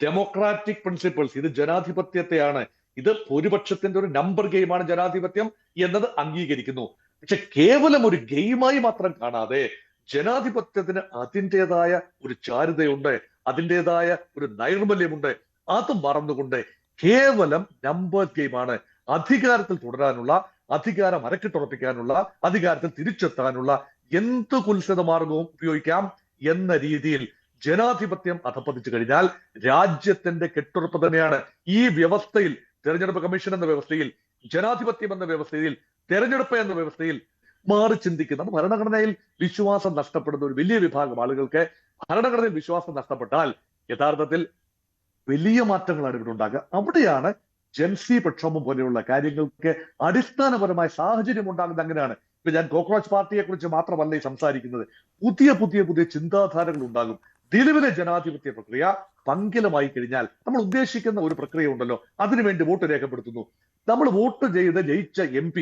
ഡെമോക്രാറ്റിക് പ്രിൻസിപ്പിൾസ്, ഇത് ജനാധിപത്യത്തെയാണ്, ഇത് ഭൂരിപക്ഷത്തിന്റെ ഒരു നമ്പർ ഗെയിമാണ് ജനാധിപത്യം എന്നത് അംഗീകരിക്കുന്നു. പക്ഷെ കേവലം ഒരു ഗെയിമായി മാത്രം കാണാതെ ജനാധിപത്യത്തിന് അതിൻ്റെതായ ഒരു ചാരുതയുണ്ട്, അതിൻ്റെതായ ഒരു നൈർമല്യമുണ്ട്. അത് മറന്നുകൊണ്ട് കേവലം നമ്പർ ഗെയിമാണ്, അധികാരത്തിൽ തുടരാനുള്ള, അധികാരം അരക്കിട്ടുറപ്പിക്കാനുള്ള, അധികാരത്തിൽ തിരിച്ചെത്താനുള്ള എന്ത് കുൽസിത മാർഗവും ഉപയോഗിക്കാം എന്ന രീതിയിൽ ജനാധിപത്യം അധപ്പതിച്ചു കഴിഞ്ഞാൽ രാജ്യത്തിന്റെ കെട്ടുറപ്പ് തന്നെയാണ്. ഈ വ്യവസ്ഥയിൽ, തെരഞ്ഞെടുപ്പ് കമ്മീഷൻ എന്ന വ്യവസ്ഥയിൽ, ജനാധിപത്യം എന്ന വ്യവസ്ഥയിൽ, തെരഞ്ഞെടുപ്പ് എന്ന വ്യവസ്ഥയിൽ മാറി ചിന്തിക്കുന്ന, ഭരണഘടനയിൽ വിശ്വാസം നഷ്ടപ്പെടുന്ന ഒരു വലിയ വിഭാഗം ആളുകൾക്ക് ഭരണഘടനയിൽ വിശ്വാസം നഷ്ടപ്പെട്ടാൽ യഥാർത്ഥത്തിൽ വലിയ മാറ്റങ്ങളാണ് ഇവിടെ ഉണ്ടാകുക. അവിടെയാണ് ജൻസി പ്രക്ഷോഭം പോലെയുള്ള കാര്യങ്ങൾക്ക് അടിസ്ഥാനപരമായ സാഹചര്യം ഉണ്ടാകുന്നത്. അങ്ങനെയാണ്. ഇപ്പൊ ഞാൻ കോക്രോച്ച് പാർട്ടിയെ കുറിച്ച് മാത്രമല്ല ഈ സംസാരിക്കുന്നത്. പുതിയ പുതിയ പുതിയ ചിന്താധാരകൾ ഉണ്ടാകും. നിലവിലെ ജനാധിപത്യ പ്രക്രിയ പങ്കിലമായി കഴിഞ്ഞാൽ നമ്മൾ ഉദ്ദേശിക്കുന്ന ഒരു പ്രക്രിയ ഉണ്ടല്ലോ, അതിനുവേണ്ടി വോട്ട് രേഖപ്പെടുത്തുന്നു. നമ്മൾ വോട്ട് ചെയ്ത് ജയിച്ച MP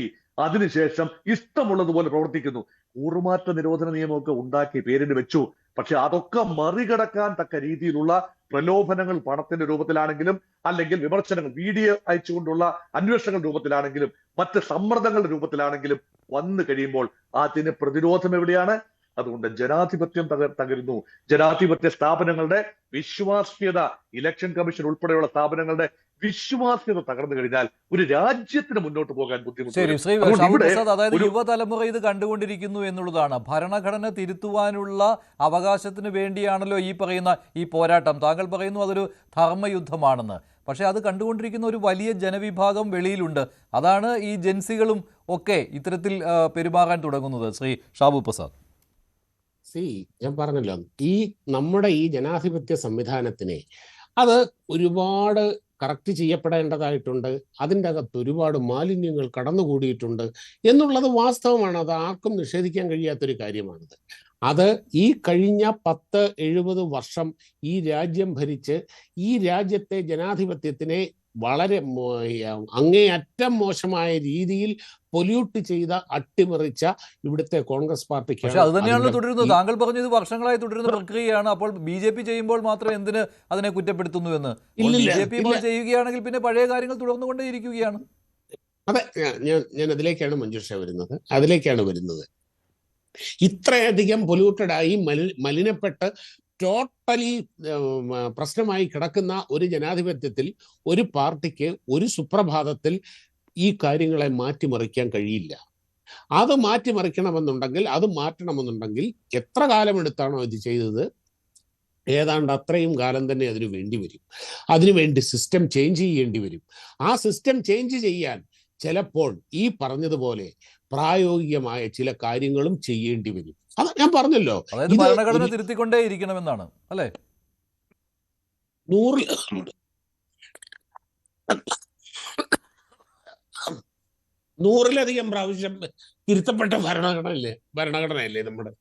അതിനുശേഷം ഇഷ്ടമുള്ളതുപോലെ പ്രവർത്തിക്കുന്നു. കൂറുമാറ്റ നിരോധന നിയമമൊക്കെ ഉണ്ടാക്കി പേരിന് വെച്ചു. പക്ഷെ അതൊക്കെ മറികടക്കാൻ തക്ക രീതിയിലുള്ള പ്രലോഭനങ്ങൾ പണത്തിന്റെ രൂപത്തിലാണെങ്കിലും, അല്ലെങ്കിൽ വിമർശനങ്ങൾ വീഡിയോ അയച്ചുകൊണ്ടുള്ള അന്വേഷണങ്ങളുടെ രൂപത്തിലാണെങ്കിലും, മറ്റ് സമ്മർദ്ദങ്ങളുടെ രൂപത്തിലാണെങ്കിലും വന്നു കഴിയുമ്പോൾ അതിന് പ്രതിരോധം എവിടെയാണ്? അതുകൊണ്ട് ജനാധിപത്യം തകരുന്നു. ജനാധിപത്യ സ്ഥാപനങ്ങളുടെ വിശ്വാസ്യത, ഇലക്ഷൻ കമ്മീഷൻ ഉൾപ്പെടെയുള്ള സ്ഥാപനങ്ങളുടെ വിശ്വാസ്യത തകർന്നു കഴിഞ്ഞാൽ ഒരു രാജ്യത്തിന് മുന്നോട്ട് പോകാൻ ബുദ്ധിമുട്ട്. അതായത് യുവതലമുറ ഇത് കണ്ടുകൊണ്ടിരിക്കുന്നു എന്നുള്ളതാണ്. ഭരണഘടന തിരുത്തുവാനുള്ള അവകാശത്തിന് വേണ്ടിയാണല്ലോ ഈ പറയുന്ന ഈ പോരാട്ടം. താങ്കൾ പറയുന്നു അതൊരു ധർമ്മയുദ്ധമാണെന്ന്. പക്ഷെ അത് കണ്ടുകൊണ്ടിരിക്കുന്ന ഒരു വലിയ ജനവിഭാഗം വെളിയിലുണ്ട്. അതാണ് ഈ ജൻസികളും ഒക്കെ ഇത്തരത്തിൽ പെരുമാറാൻ തുടങ്ങുന്നത്. ശ്രീ ഷാബു പ്രസാദ്, ഞാൻ പറഞ്ഞല്ലോ, ഈ നമ്മുടെ ഈ ജനാധിപത്യ സംവിധാനത്തിനെ അത് ഒരുപാട് കറക്റ്റ് ചെയ്യപ്പെടേണ്ടതായിട്ടുണ്ട്. അതിൻ്റെ അകത്ത് ഒരുപാട് മാലിന്യങ്ങൾ കടന്നുകൂടിയിട്ടുണ്ട് എന്നുള്ളത് വാസ്തവമാണ്. അത് ആർക്കും നിഷേധിക്കാൻ കഴിയാത്തൊരു കാര്യമാണിത്. അത് ഈ കഴിഞ്ഞ 10-70 വർഷം ഈ രാജ്യം ഭരിച്ച് ഈ രാജ്യത്തെ ജനാധിപത്യത്തിനെ വളരെ അങ്ങേയറ്റം മോശമായ രീതിയിൽ പൊല്യൂട്ട് ചെയ്ത, അട്ടിമറിച്ച ഇവിടുത്തെ കോൺഗ്രസ് പാർട്ടിക്ക്. പക്ഷെ അത് തന്നെയാണല്ലോ തുടരുന്നത്. താങ്കൾ പറഞ്ഞത് വർഷങ്ങളായി തുടരുന്ന പ്രക്രിയയാണ്. അപ്പോൾ BJP ചെയ്യുമ്പോൾ മാത്രം എന്തിന് അതിനെ കുറ്റപ്പെടുത്തുന്നു എന്ന്? BJP ചെയ്യുകയാണെങ്കിൽ പിന്നെ പഴയ കാര്യങ്ങൾ തുടർന്നുകൊണ്ടേയിരിക്കുകയാണ്. അതെ, ഞാൻ അതിലേക്കാണ് വരുന്നത്. ഇത്രയധികം പൊല്യൂട്ടഡായി മലിനപ്പെട്ട് ടോട്ടലി പ്രശ്നമായി കിടക്കുന്ന ഒരു ജനാധിപത്യത്തിൽ ഒരു പാർട്ടിക്ക് ഒരു സുപ്രഭാതത്തിൽ ഈ കാര്യങ്ങളെ മാറ്റിമറിക്കാൻ കഴിയില്ല. അത് മാറ്റണമെന്നുണ്ടെങ്കിൽ എത്ര കാലമെടുത്താണോ ഇത് ചെയ്തത്, ഏതാണ്ട് അത്രയും കാലം തന്നെ അതിനു വേണ്ടി വരും. അതിനുവേണ്ടി സിസ്റ്റം ചേഞ്ച് ചെയ്യേണ്ടി വരും. ആ സിസ്റ്റം ചേഞ്ച് ചെയ്യാൻ ചിലപ്പോൾ ഈ പറഞ്ഞതുപോലെ പ്രായോഗികമായ ചില കാര്യങ്ങളും ചെയ്യേണ്ടി വരും. അത് ഞാൻ പറഞ്ഞല്ലോ, ഭരണഘടന തിരുത്തിക്കൊണ്ടേ ഇരിക്കണമെന്നാണ് അല്ലേ? 100-ലധികം പ്രാവശ്യം തിരുത്തപ്പെട്ട ഭരണഘടനയല്ലേ നമ്മുടെ.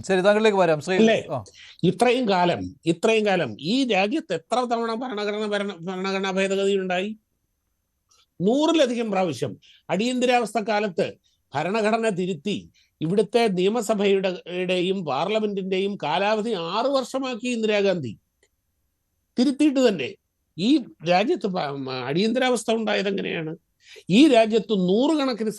ശരി, താങ്കളിലേക്ക് വരാം. ഇത്രയും കാലം ഈ രാജ്യത്ത് എത്ര തവണ ഭരണഘടനാ ഭേദഗതി ഉണ്ടായി? 100-ലധികം പ്രാവശ്യം. അടിയന്തരാവസ്ഥ കാലത്ത് ഭരണഘടന തിരുത്തി ഇവിടുത്തെ നിയമസഭയുടെയും പാർലമെന്റിന്റെയും കാലാവധി 6 വർഷമാക്കി ഇന്ദിരാഗാന്ധി. തിരുത്തിയിട്ട് തന്നെ ഈ രാജ്യത്ത് അടിയന്തരാവസ്ഥ ഉണ്ടായത് എങ്ങനെയാണ്? ഈ രാജ്യത്ത് 100 കണക്കിന്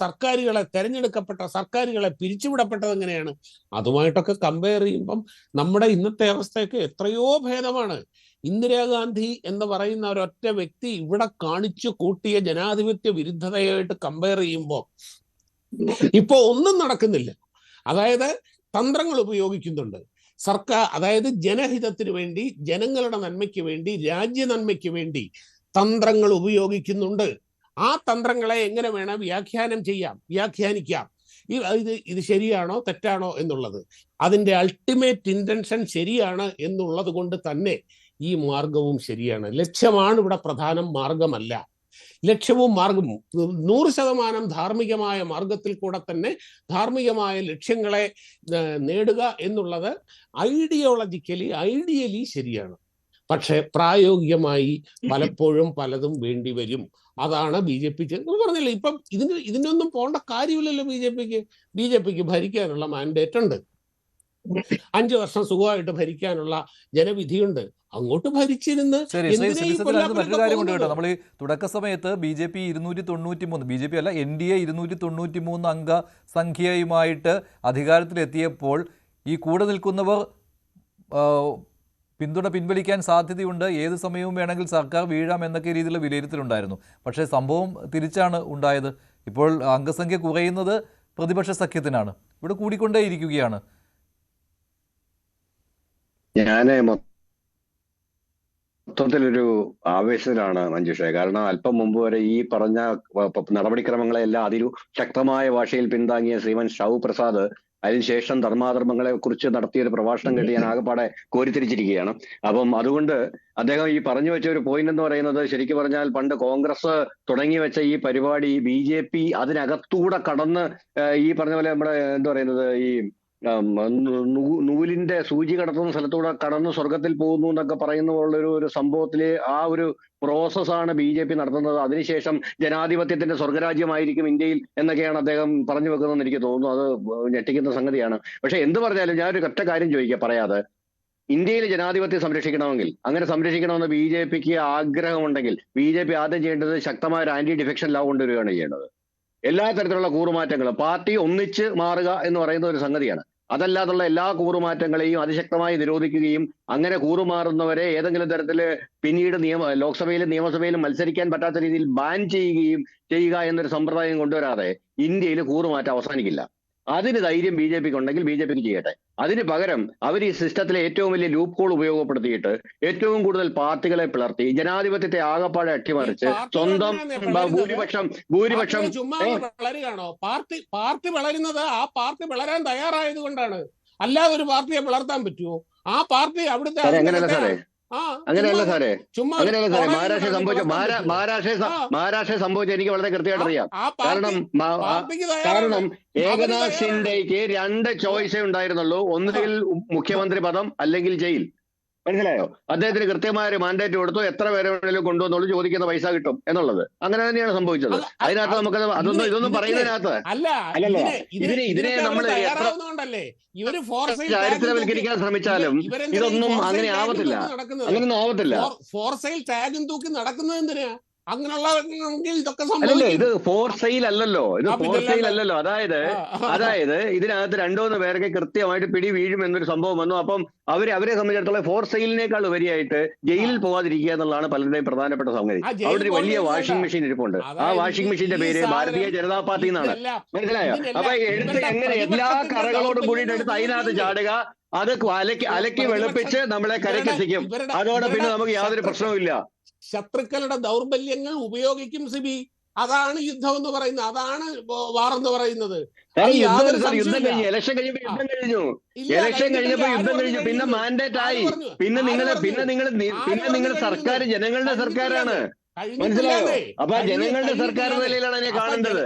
തെരഞ്ഞെടുക്കപ്പെട്ട സർക്കാരുകളെ പിരിച്ചുവിടപ്പെട്ടത് എങ്ങനെയാണ്? അതുമായിട്ടൊക്കെ കമ്പയർ ചെയ്യുമ്പം നമ്മുടെ ഇന്നത്തെ അവസ്ഥയൊക്കെ എത്രയോ ഭേദമാണ്. ഇന്ദിരാഗാന്ധി എന്ന് പറയുന്ന ഒരൊറ്റ വ്യക്തി ഇവിടെ കാണിച്ചു കൂട്ടിയ ജനാധിപത്യ വിരുദ്ധതയായിട്ട് കമ്പയർ ചെയ്യുമ്പോൾ ഇപ്പോ ഒന്നും നടക്കുന്നില്ല. അതായത് തന്ത്രങ്ങൾ ഉപയോഗിക്കുന്നുണ്ട് സർക്കാർ. അതായത് ജനഹിതത്തിന് വേണ്ടി, ജനങ്ങളുടെ നന്മയ്ക്ക് വേണ്ടി, രാജ്യ നന്മയ്ക്ക് വേണ്ടി തന്ത്രങ്ങൾ ഉപയോഗിക്കുന്നുണ്ട്. ആ തന്ത്രങ്ങളെ എങ്ങനെ വേണം വ്യാഖ്യാനിക്കാം. ഇത് ശരിയാണോ തെറ്റാണോ എന്നുള്ളത്, അതിൻ്റെ അൾട്ടിമേറ്റ് ഇന്റൻഷൻ ശരിയാണ് എന്നുള്ളത് കൊണ്ട് തന്നെ ഈ മാർഗവും ശരിയാണ്. ലക്ഷ്യമാണ് ഇവിടെ പ്രധാനം, മാർഗമല്ല. ലക്ഷ്യവും മാർഗവും 100% ധാർമ്മികമായ മാർഗത്തിൽ കൂടെ തന്നെ ധാർമ്മികമായ ലക്ഷ്യങ്ങളെ നേടുക എന്നുള്ളത് ഐഡിയലി ശരിയാണ്. പക്ഷെ പ്രായോഗികമായി പലപ്പോഴും പലതും വേണ്ടി വരും. അതാണ് BJP പറഞ്ഞില്ല. ഇപ്പം ഇതിനൊന്നും പോകേണ്ട കാര്യമില്ലല്ലോ. BJPക്ക് ഭരിക്കാനുള്ള മാൻഡേറ്റ് ഉണ്ട്. 5 വർഷം സുഖമായിട്ട് ഭരിക്കാനുള്ള ജനവിധിയുണ്ട്. അങ്ങോട്ട് ഭരിച്ചിരുന്ന് മറ്റൊരു കാര്യമുണ്ട് കേട്ടോ. നമ്മൾ ഈ തുടക്ക സമയത്ത് BJP 293 BJP അല്ല NDA 293 അംഗ സംഖ്യയുമായിട്ട് അധികാരത്തിലെത്തിയപ്പോൾ ഈ കൂടെ നിൽക്കുന്നവർ പിന്തുണ പിൻവലിക്കാൻ സാധ്യതയുണ്ട്, ഏത് സമയവും വേണമെങ്കിൽ സർക്കാർ വീഴാം എന്നൊക്കെ രീതിയിലുള്ള വിലയിരുത്തലുണ്ടായിരുന്നു. പക്ഷേ സംഭവം തിരിച്ചാണ് ഉണ്ടായത്. ഇപ്പോൾ അംഗസംഖ്യ കുറയുന്നത് പ്രതിപക്ഷ സഖ്യത്തിനാണ്, ഇവിടെ കൂടിക്കൊണ്ടേയിരിക്കുകയാണ്. ഞാന് മൊത്തത്തിലൊരു ആവേശത്തിലാണ് മഞ്ജുഷ. കാരണം അല്പം മുമ്പ് വരെ ഈ പറഞ്ഞ നടപടിക്രമങ്ങളെല്ലാം അതിശക്തമായ ഭാഷയിൽ പിന്താങ്ങിയ ശ്രീമൻ ഷാവു പ്രസാദ് അതിനുശേഷം ധർമാധർമ്മങ്ങളെ കുറിച്ച് നടത്തിയൊരു പ്രഭാഷണം കേട്ട് ഞാൻ ആകെപ്പാടെ കോരിത്തിരിച്ചിരിക്കുകയാണ്. അപ്പം അതുകൊണ്ട് അദ്ദേഹം ഈ പറഞ്ഞു വെച്ച ഒരു പോയിന്റ് എന്ന് പറയുന്നത്, ശരിക്കും പറഞ്ഞാൽ പണ്ട് കോൺഗ്രസ് തുടങ്ങി വെച്ച ഈ പരിപാടി BJP അതിനകത്തൂടെ കടന്ന് ഈ പറഞ്ഞ പോലെ നമ്മുടെ എന്താ പറയുന്നത്, ഈ നൂലിന്റെ സൂചി കടത്തുന്ന സ്ഥലത്തൂടെ കടന്ന് സ്വർഗത്തിൽ പോകുന്നു എന്നൊക്കെ പറയുന്ന പോലുള്ളൊരു സംഭവത്തില് ആ ഒരു പ്രോസസ്സാണ് BJP നടത്തുന്നത്. അതിനുശേഷം ജനാധിപത്യത്തിന്റെ സ്വർഗരാജ്യമായിരിക്കും ഇന്ത്യയിൽ എന്നൊക്കെയാണ് അദ്ദേഹം പറഞ്ഞു വെക്കുന്നതെന്ന് എനിക്ക് തോന്നുന്നു. അത് ഞെട്ടിക്കുന്ന സംഗതിയാണ്. പക്ഷെ എന്ത് പറഞ്ഞാലും ഞാനൊരു ഒറ്റ കാര്യം പറയാതെ, ഇന്ത്യയിൽ ജനാധിപത്യം സംരക്ഷിക്കണമെങ്കിൽ, അങ്ങനെ സംരക്ഷിക്കണമെന്ന് BJPക്ക് ആഗ്രഹമുണ്ടെങ്കിൽ BJP ആദ്യം ചെയ്യേണ്ടത് ശക്തമായ ഒരു ആന്റി ഡിഫെക്ഷൻ ലോ കൊണ്ടുവരികയാണ് ചെയ്യേണ്ടത്. എല്ലാ തരത്തിലുള്ള കൂറുമാറ്റങ്ങളും പാർട്ടി ഒന്നിച്ച് മാറുക എന്ന് പറയുന്ന ഒരു സംഗതിയാണ്. അതല്ലാതുള്ള എല്ലാ കൂറുമാറ്റങ്ങളെയും അതിശക്തമായി നിരോധിക്കുകയും അങ്ങനെ കൂറുമാറുന്നവരെ ഏതെങ്കിലും തരത്തിൽ പിന്നീട് ലോക്സഭയിലും നിയമസഭയിലും മത്സരിക്കാൻ പറ്റാത്ത രീതിയിൽ ബാൻ ചെയ്യുക എന്നൊരു സമ്പ്രദായം കൊണ്ടുവരാതെ ഇന്ത്യയിൽ കൂറുമാറ്റം അവസാനിക്കില്ല. അതിന് ധൈര്യം BJPക്ക് ഉണ്ടെങ്കിൽ BJPക്ക് ചെയ്യട്ടെ. അതിന് പകരം അവർ ഈ സിസ്റ്റത്തിലെ ഏറ്റവും വലിയ ലൂപ്പ് ഹോൾ ഉപയോഗപ്പെടുത്തിയിട്ട് ഏറ്റവും കൂടുതൽ പാർട്ടികളെ പിളർത്തി ജനാധിപത്യത്തെ ആകപ്പാടെ അട്ടിമറിച്ച് സ്വന്തം ഭൂരിപക്ഷം വളരുകയാണോ? പാർട്ടി വളരുന്നത് ആ പാർട്ടി വളരാൻ തയ്യാറായത് കൊണ്ടാണ്. അല്ലാതെ ഒരു പാർട്ടിയെ പിളർത്താൻ പറ്റുമോ? ആ പാർട്ടി അവിടുത്തെ അങ്ങനെയല്ല സാറേ, അങ്ങനെയല്ല സാറേ. മഹാരാഷ്ട്ര സംഭവിച്ച എനിക്ക് വളരെ കൃത്യമായിട്ട് അറിയാം. കാരണം ഏകനാഥ് ഷിൻഡെയ്ക്ക് 2 ചോയ്സേ ഉണ്ടായിരുന്നുള്ളൂ, ഒന്നുകിൽ മുഖ്യമന്ത്രി പദം അല്ലെങ്കിൽ ജയിൽ. മനസ്സിലായോ? അദ്ദേഹത്തിന് കൃത്യമായ ഒരു മാൻഡേറ്റ് കൊടുത്തു, എത്ര പേരെ വേണമെങ്കിലും കൊണ്ടുവന്നോളൂ, ചോദിക്കുന്ന പൈസ കിട്ടും എന്നുള്ളത്. അങ്ങനെ തന്നെയാണ് സംഭവിച്ചത്. അതിനകത്ത് നമുക്ക് ഇതൊന്നും പറയുന്നതിനകത്ത് അല്ലല്ലോ. ഇതിനെ നമ്മൾ ചരിത്രവൽക്കരിക്കാൻ ശ്രമിച്ചാലും ഇതൊന്നും അങ്ങനെ ആവത്തില്ല. അങ്ങനെയൊന്നും ആവത്തില്ല. അല്ലല്ലേ, ഇത് ഫോർ സെയിൽ അല്ലല്ലോ. അതായത് ഇതിനകത്ത് 2-3 പേർക്ക് കൃത്യമായിട്ട് പിടി വീഴും എന്നൊരു സംഭവം വന്നു. അപ്പം അവരെ സംബന്ധിച്ചിടത്തോളം ഫോർ സെയിലിനേക്കാൾ ഉപരിയായിട്ട് ജയിലിൽ പോകാതിരിക്കുക എന്നുള്ളതാണ് പലരുടെയും പ്രധാനപ്പെട്ട സംഗതി. അവിടെ ഒരു വലിയ വാഷിംഗ് മെഷീൻ ഇരിപ്പുണ്ട്. ആ വാഷിംഗ് മെഷീന്റെ പേര് ഭാരതീയ ജനതാ പാർട്ടി എന്നാണ്. മനസ്സിലായോ? അപ്പൊ എടുത്ത് എങ്ങനെ എല്ലാ കറകളോടും കൂടിയിട്ട് എടുത്ത് അതിനകത്ത് ചാടുക, അത് അലക്കി വെളുപ്പിച്ച് നമ്മളെ കരക്കെത്തിക്കും. അതോടെ പിന്നെ നമുക്ക് യാതൊരു പ്രശ്നവുമില്ല. ശത്രുക്കളുടെ ദൗർബല്യങ്ങൾ ഉപയോഗിക്കും സിബി. അതാണ് യുദ്ധം എന്ന് പറയുന്നത്, അതാണ് വാർ എന്ന് പറയുന്നത്. യുദ്ധം കഴിഞ്ഞു, ഇലക്ഷൻ കഴിഞ്ഞപ്പോ യുദ്ധം കഴിഞ്ഞു, പിന്നെ മാൻഡേറ്റ് ആയി, പിന്നെ നിങ്ങൾ സർക്കാർ ജനങ്ങളുടെ സർക്കാരാണ്. മനസ്സിലായോ? അപ്പൊ ജനങ്ങളുടെ സർക്കാർ നിലയിലാണ് അതിനെ കാണേണ്ടത്.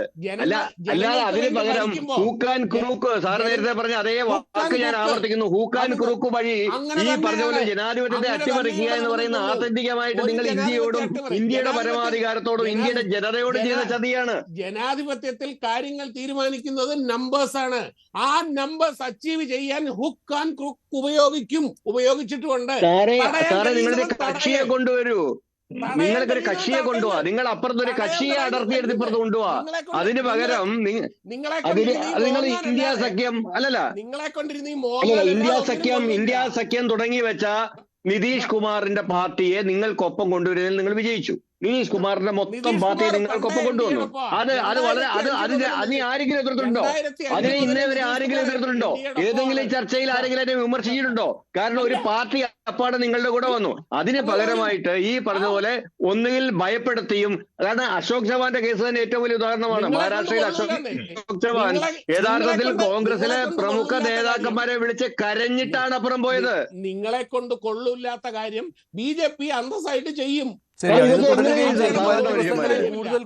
അല്ലാതെ അതിന് പകരം ഹൂക്കാൻ കുറുക്ക്, സാർ നേരത്തെ പറഞ്ഞ അതേ വാക്ക് ഞാൻ ആവർത്തിക്കുന്നു, ഹൂക്കാൻ കുറുക്ക് വഴി ഈ പറഞ്ഞ പോലെ ജനാധിപത്യത്തെ അട്ടിമറിക്കുക എന്ന് പറയുന്ന ആത്യന്തികമായിട്ട് നിങ്ങൾ ഇന്ത്യയോടും ഇന്ത്യയുടെ പരമാധികാരത്തോടും ഇന്ത്യയുടെ ജനതയോടും ചെയ്ത ചതിയാണ്. ജനാധിപത്യത്തിൽ കാര്യങ്ങൾ തീരുമാനിക്കുന്നത് നമ്പേഴ്സ് ആണ്. ആ നമ്പേഴ്സ് അച്ചീവ് ചെയ്യാൻ ഹുക്ക് ആൻഡ് ക്രൂക്ക് ഉപയോഗിച്ചിട്ടുണ്ട്. സാറേ നിങ്ങളുടെ കക്ഷിയെ കൊണ്ടുവരൂ, നിങ്ങൾക്കൊരു കക്ഷിയെ കൊണ്ടുപോവാ, നിങ്ങൾ അപ്പുറത്തൊരു കക്ഷിയെ അടർത്തിയെടുത്ത് ഇപ്പുറത്ത് കൊണ്ടുപോവാ. അതിന് പകരം നിങ്ങൾ ഇന്ത്യ സഖ്യം ഇന്ത്യ സഖ്യം തുടങ്ങി വെച്ച നിതീഷ് കുമാറിന്റെ പാർട്ടിയെ നിങ്ങൾക്കൊപ്പം കൊണ്ടുവരുന്നതിൽ നിങ്ങൾ വിജയിച്ചു. നിതീഷ് കുമാറിന്റെ മൊത്തം പാർട്ടിയെ നിങ്ങൾക്കൊപ്പം കൊണ്ടുവന്നു. അത് വളരെ അതിനെ ആരെങ്കിലും എതിർത്തിട്ടുണ്ടോ? അതിനെ ഇന്നേ വരെ ആരെങ്കിലും എതിർത്തിട്ടുണ്ടോ? ഏതെങ്കിലും ചർച്ചയിൽ ആരെങ്കിലും അതിനെ വിമർശിച്ചിട്ടുണ്ടോ? കാരണം ഒരു പാർട്ടി അപ്പാടെ നിങ്ങളുടെ കൂടെ വന്നു. അതിന് പകരമായിട്ട് ഈ പറഞ്ഞ പോലെ ഒന്നുകിൽ ഭയപ്പെടുത്തിയും, കാരണം അശോക് ചവാന്റെ കേസ് തന്നെ ഏറ്റവും വലിയ ഉദാഹരണമാണ്. മഹാരാഷ്ട്രയിൽ അശോക് ചവാൻ യഥാർത്ഥത്തിൽ കോൺഗ്രസിലെ പ്രമുഖ നേതാക്കന്മാരെ വിളിച്ച് കരഞ്ഞിട്ടാണ് അപ്പുറം പോയത്. നിങ്ങളെ കൊണ്ട് കൊള്ളില്ലാത്ത കാര്യം BJP അന്തസ്സായിട്ട് ചെയ്യും. ശരിയാണ്. ഇത് ഇത് തുടരുകയും എങ്ങനെയാണ് ചെയ്യും. വരും സാധാരണ ദിവസങ്ങളിൽ മനുഷ്യന്മാര്?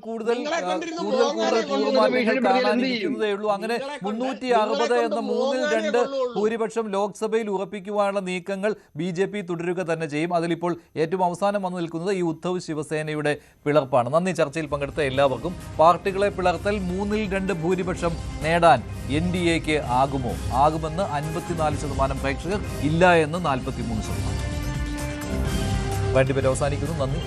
കൂടുതൽ നിങ്ങളെ കൊണ്ടിരുന്ന് കൂടുതൽ മോങ്ങാനേ കൊള്ളുള്ളൂ. തീരുമാനങ്ങൾ ഭീഷണിപ്പെടുത്തിയാൽ എന്ത് ചെയ്യും? കാണാനിരിക്കുന്നതേ ഉള്ളൂ. അങ്ങനെ നിങ്ങളെ കൊണ്ട് 360 എന്ന മൂന്നിൽ മോങ്ങാനേ 2 കൊള്ളുള്ളൂ. ഭൂരിപക്ഷം ലോക്സഭയിൽ ഉറപ്പിക്കുവാനുള്ള നീക്കങ്ങൾ BJP തുടരുക തന്നെ ചെയ്യും. അതിലിപ്പോൾ ഏറ്റവും അവസാനം വന്നു നിൽക്കുന്നത് ഈ ഉദ്ധവ് ശിവസേനയുടെ പിളർപ്പാണ്. നന്ദി. ചർച്ചയിൽ പങ്കെടുത്ത എല്ലാവർക്കും. പാർട്ടികളെ പിളർത്തൽ 3ൽ 2 ഭൂരിപക്ഷം നേടാൻ NDAക്ക് ആകുമോ? ആകുമെന്ന് 54% പ്രേക്ഷകർ, ഇല്ല എന്ന് 43%. വേണ്ടി അവസാനിക്കുന്നു. നന്ദി.